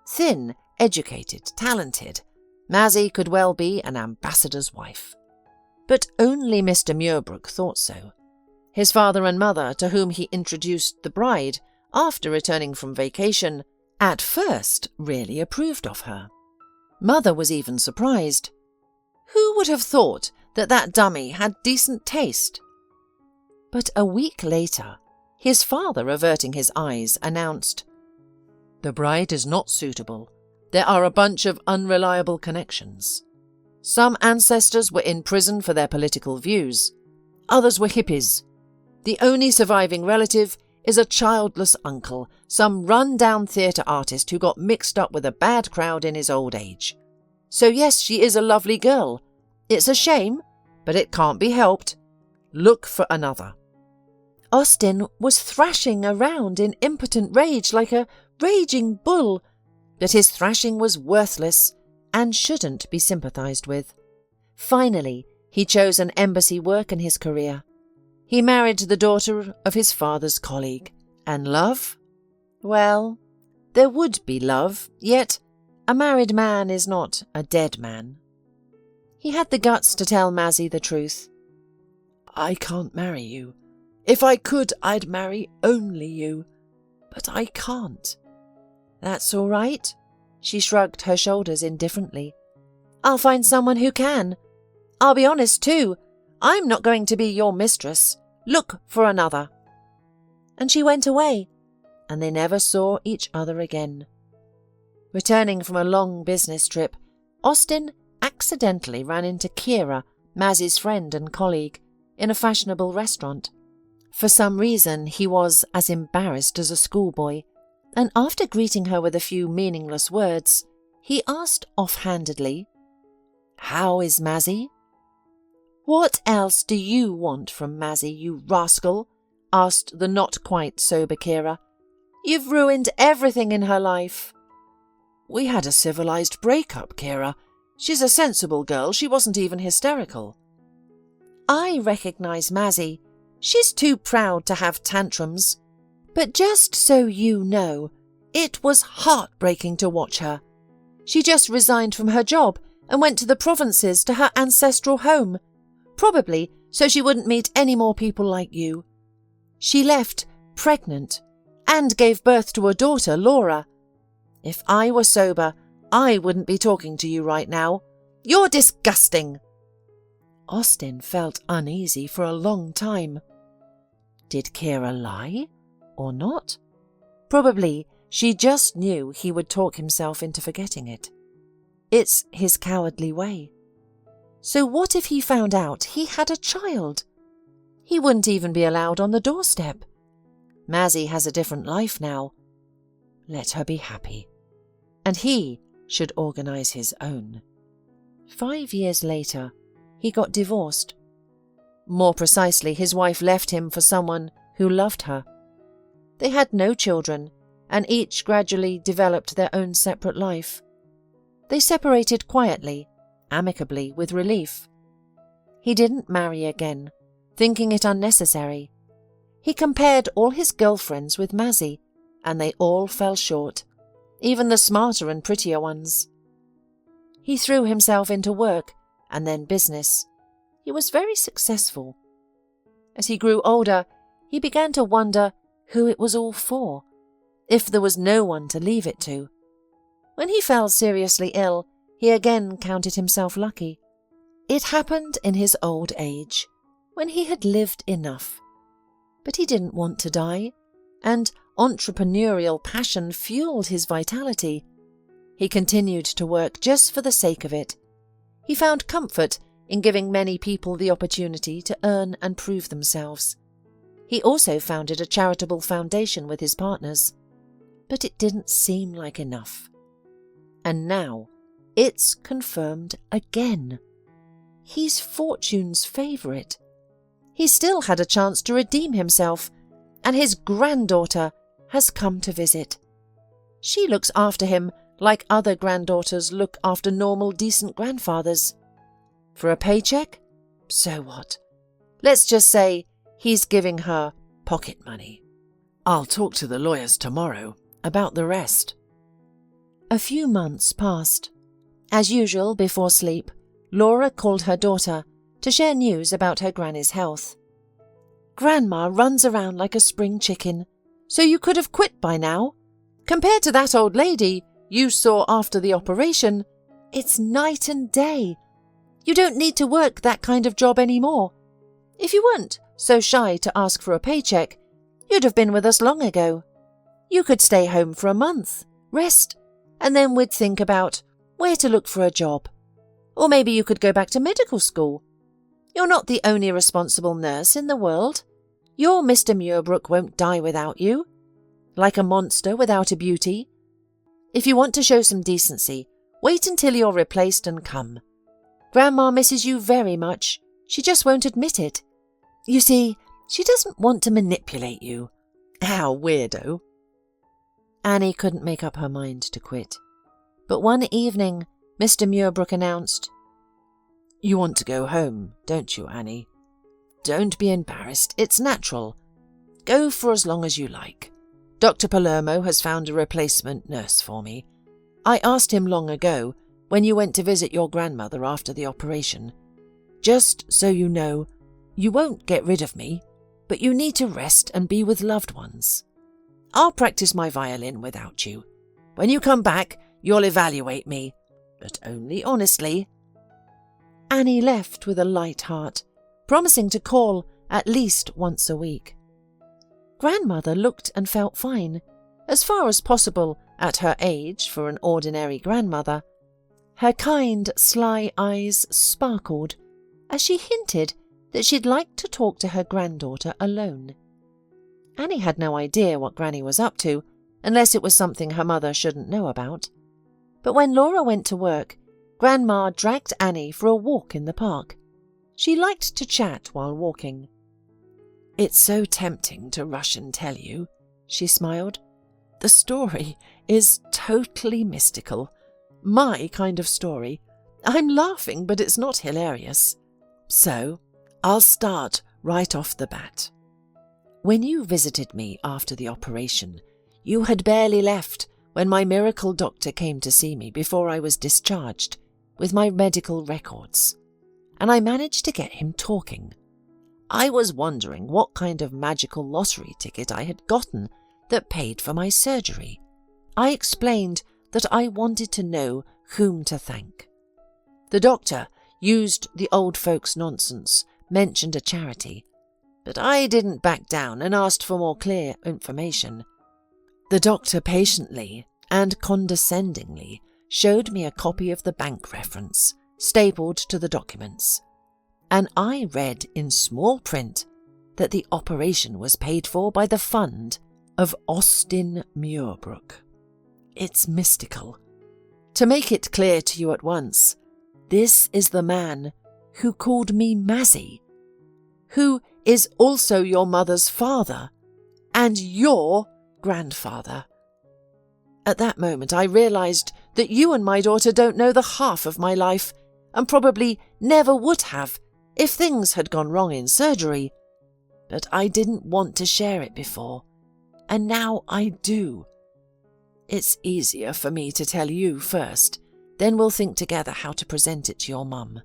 Thin, educated, talented, Mazzy could well be an ambassador's wife. But only Mr. Muirbrook thought so. His father and mother, to whom he introduced the bride after returning from vacation, at first really approved of her. Mother was even surprised. Who would have thought that that dummy had decent taste? But a week later, his father, averting his eyes, announced, "The bride is not suitable. There are a bunch of unreliable connections. Some ancestors were in prison for their political views. Others were hippies. The only surviving relative is a childless uncle, some run-down theatre artist who got mixed up with a bad crowd in his old age. So yes, she is a lovely girl. It's a shame, but it can't be helped. Look for another." Austen was thrashing around in impotent rage like a raging bull, but his thrashing was worthless and shouldn't be sympathised with. Finally, he chose an embassy work in his career. He married the daughter of his father's colleague. And love? Well, there would be love, yet a married man is not a dead man. He had the guts to tell Mazzy the truth. "I can't marry you. If I could, I'd marry only you. But I can't." "That's all right." She shrugged her shoulders indifferently. "I'll find someone who can. I'll be honest too. I'm not going to be your mistress. Look for another." And she went away, and they never saw each other again. Returning from a long business trip, Austen accidentally ran into Kira, Mazzy's friend and colleague, in a fashionable restaurant. For some reason, he was as embarrassed as a schoolboy, and after greeting her with a few meaningless words, he asked offhandedly, "How is Mazzy?" "What else do you want from Mazzy, you rascal?" asked the not-quite-sober Kira. "You've ruined everything in her life." "We had a civilised break-up, Kira. She's a sensible girl. She wasn't even hysterical." "I recognise Mazzy. She's too proud to have tantrums. But just so you know, it was heartbreaking to watch her. She just resigned from her job and went to the provinces to her ancestral home, probably so she wouldn't meet any more people like you. She left pregnant and gave birth to a daughter, Laura. If I were sober, I wouldn't be talking to you right now. You're disgusting." Austen felt uneasy for a long time. Did Kira lie or not? Probably she just knew he would talk himself into forgetting it. It's his cowardly way. So what if he found out he had a child? He wouldn't even be allowed on the doorstep. Mazzy has a different life now. Let her be happy. And he should organise his own. 5 years later, he got divorced. More precisely, his wife left him for someone who loved her. They had no children, and each gradually developed their own separate life. They separated quietly, amicably, with relief. He didn't marry again, thinking it unnecessary. He compared all his girlfriends with Mazzy, and they all fell short, even the smarter and prettier ones. He threw himself into work, and then business. He was very successful. As he grew older, he began to wonder who it was all for, if there was no one to leave it to. When he fell seriously ill, he again counted himself lucky. It happened in his old age, when he had lived enough. But he didn't want to die, and entrepreneurial passion fueled his vitality. He continued to work just for the sake of it. He found comfort in giving many people the opportunity to earn and prove themselves. He also founded a charitable foundation with his partners. But it didn't seem like enough. And now it's confirmed again. He's Fortune's favourite. He still had a chance to redeem himself, and his granddaughter has come to visit. She looks after him like other granddaughters look after normal, decent grandfathers. For a paycheck? So what? Let's just say he's giving her pocket money. I'll talk to the lawyers tomorrow about the rest. A few months passed. As usual, before sleep, Laura called her daughter to share news about her granny's health. Grandma runs around like a spring chicken, so you could have quit by now. Compared to that old lady you saw after the operation, it's night and day. You don't need to work that kind of job anymore. If you weren't so shy to ask for a paycheck, you'd have been with us long ago. You could stay home for a month, rest, and then we'd think about where to look for a job. Or maybe you could go back to medical school. You're not the only responsible nurse in the world. Your Mr. Muirbrook won't die without you, like a monster without a beauty. If you want to show some decency, wait until you're replaced and come. Grandma misses you very much. She just won't admit it. You see, she doesn't want to manipulate you. How weirdo. Annie couldn't make up her mind to quit. But one evening, Mr. Muirbrook announced, "You want to go home, don't you, Annie? Don't be embarrassed. It's natural. Go for as long as you like. Dr. Palermo has found a replacement nurse for me. I asked him long ago, when you went to visit your grandmother after the operation. Just so you know, you won't get rid of me, but you need to rest and be with loved ones. I'll practice my violin without you. When you come back, you'll evaluate me, but only honestly." Annie left with a light heart, promising to call at least once a week. Grandmother looked and felt fine, as far as possible at her age for an ordinary grandmother. Her kind, sly eyes sparkled as she hinted that she'd like to talk to her granddaughter alone. Annie had no idea what Granny was up to, unless it was something her mother shouldn't know about. But when Laura went to work, Grandma dragged Annie for a walk in the park. She liked to chat while walking. "It's so tempting to rush and tell you," she smiled. "The story is totally mystical. My kind of story. I'm laughing, but it's not hilarious. So, I'll start right off the bat. When you visited me after the operation, you had barely left when my miracle doctor came to see me before I was discharged with my medical records, and I managed to get him talking. I was wondering what kind of magical lottery ticket I had gotten that paid for my surgery. I explained that I wanted to know whom to thank. The doctor used the old folks' nonsense, mentioned a charity, but I didn't back down and asked for more clear information. The doctor patiently and condescendingly showed me a copy of the bank reference, stapled to the documents, and I read in small print that the operation was paid for by the fund of Austin Muirbrook. It's mystical. To make it clear to you at once, this is the man who called me Mazzy, who is also your mother's father and your grandfather. At that moment, I realised that you and my daughter don't know the half of my life, and probably never would have if things had gone wrong in surgery. But I didn't want to share it before, and now I do. It's easier for me to tell you first, then we'll think together how to present it to your mum."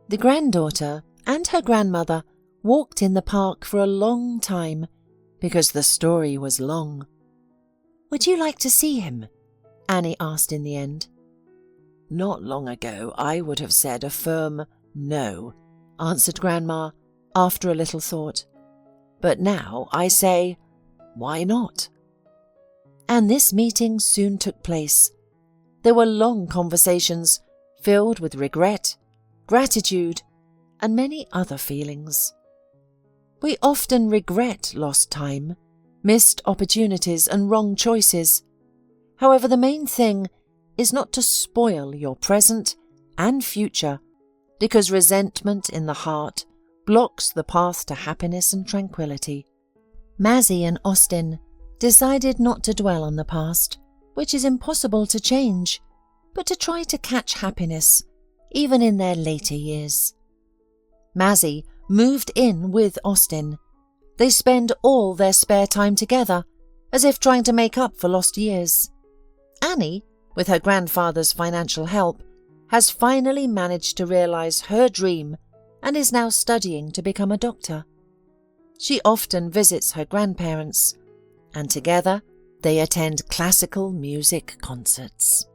The granddaughter and her grandmother walked in the park for a long time, because the story was long. "Would you like to see him?" Annie asked in the end.
Not long ago I would have said a firm no,
answered Grandma, after a little thought.
But now I say, why not?
And this meeting soon took place. There were long conversations filled with regret, gratitude, and many other feelings. We often regret lost time, missed opportunities, and wrong choices. However, the main thing is not to spoil your present and future, because resentment in the heart blocks the path to happiness and tranquility. Mazzy and Austin decided not to dwell on the past, which is impossible to change, but to try to catch happiness, even in their later years. Mazzy moved in with Austin. They spend all their spare time together, as if trying to make up for lost years. Annie, with her grandfather's financial help, has finally managed to realize her dream and is now studying to become a doctor. She often visits her grandparents, and together they attend classical music concerts.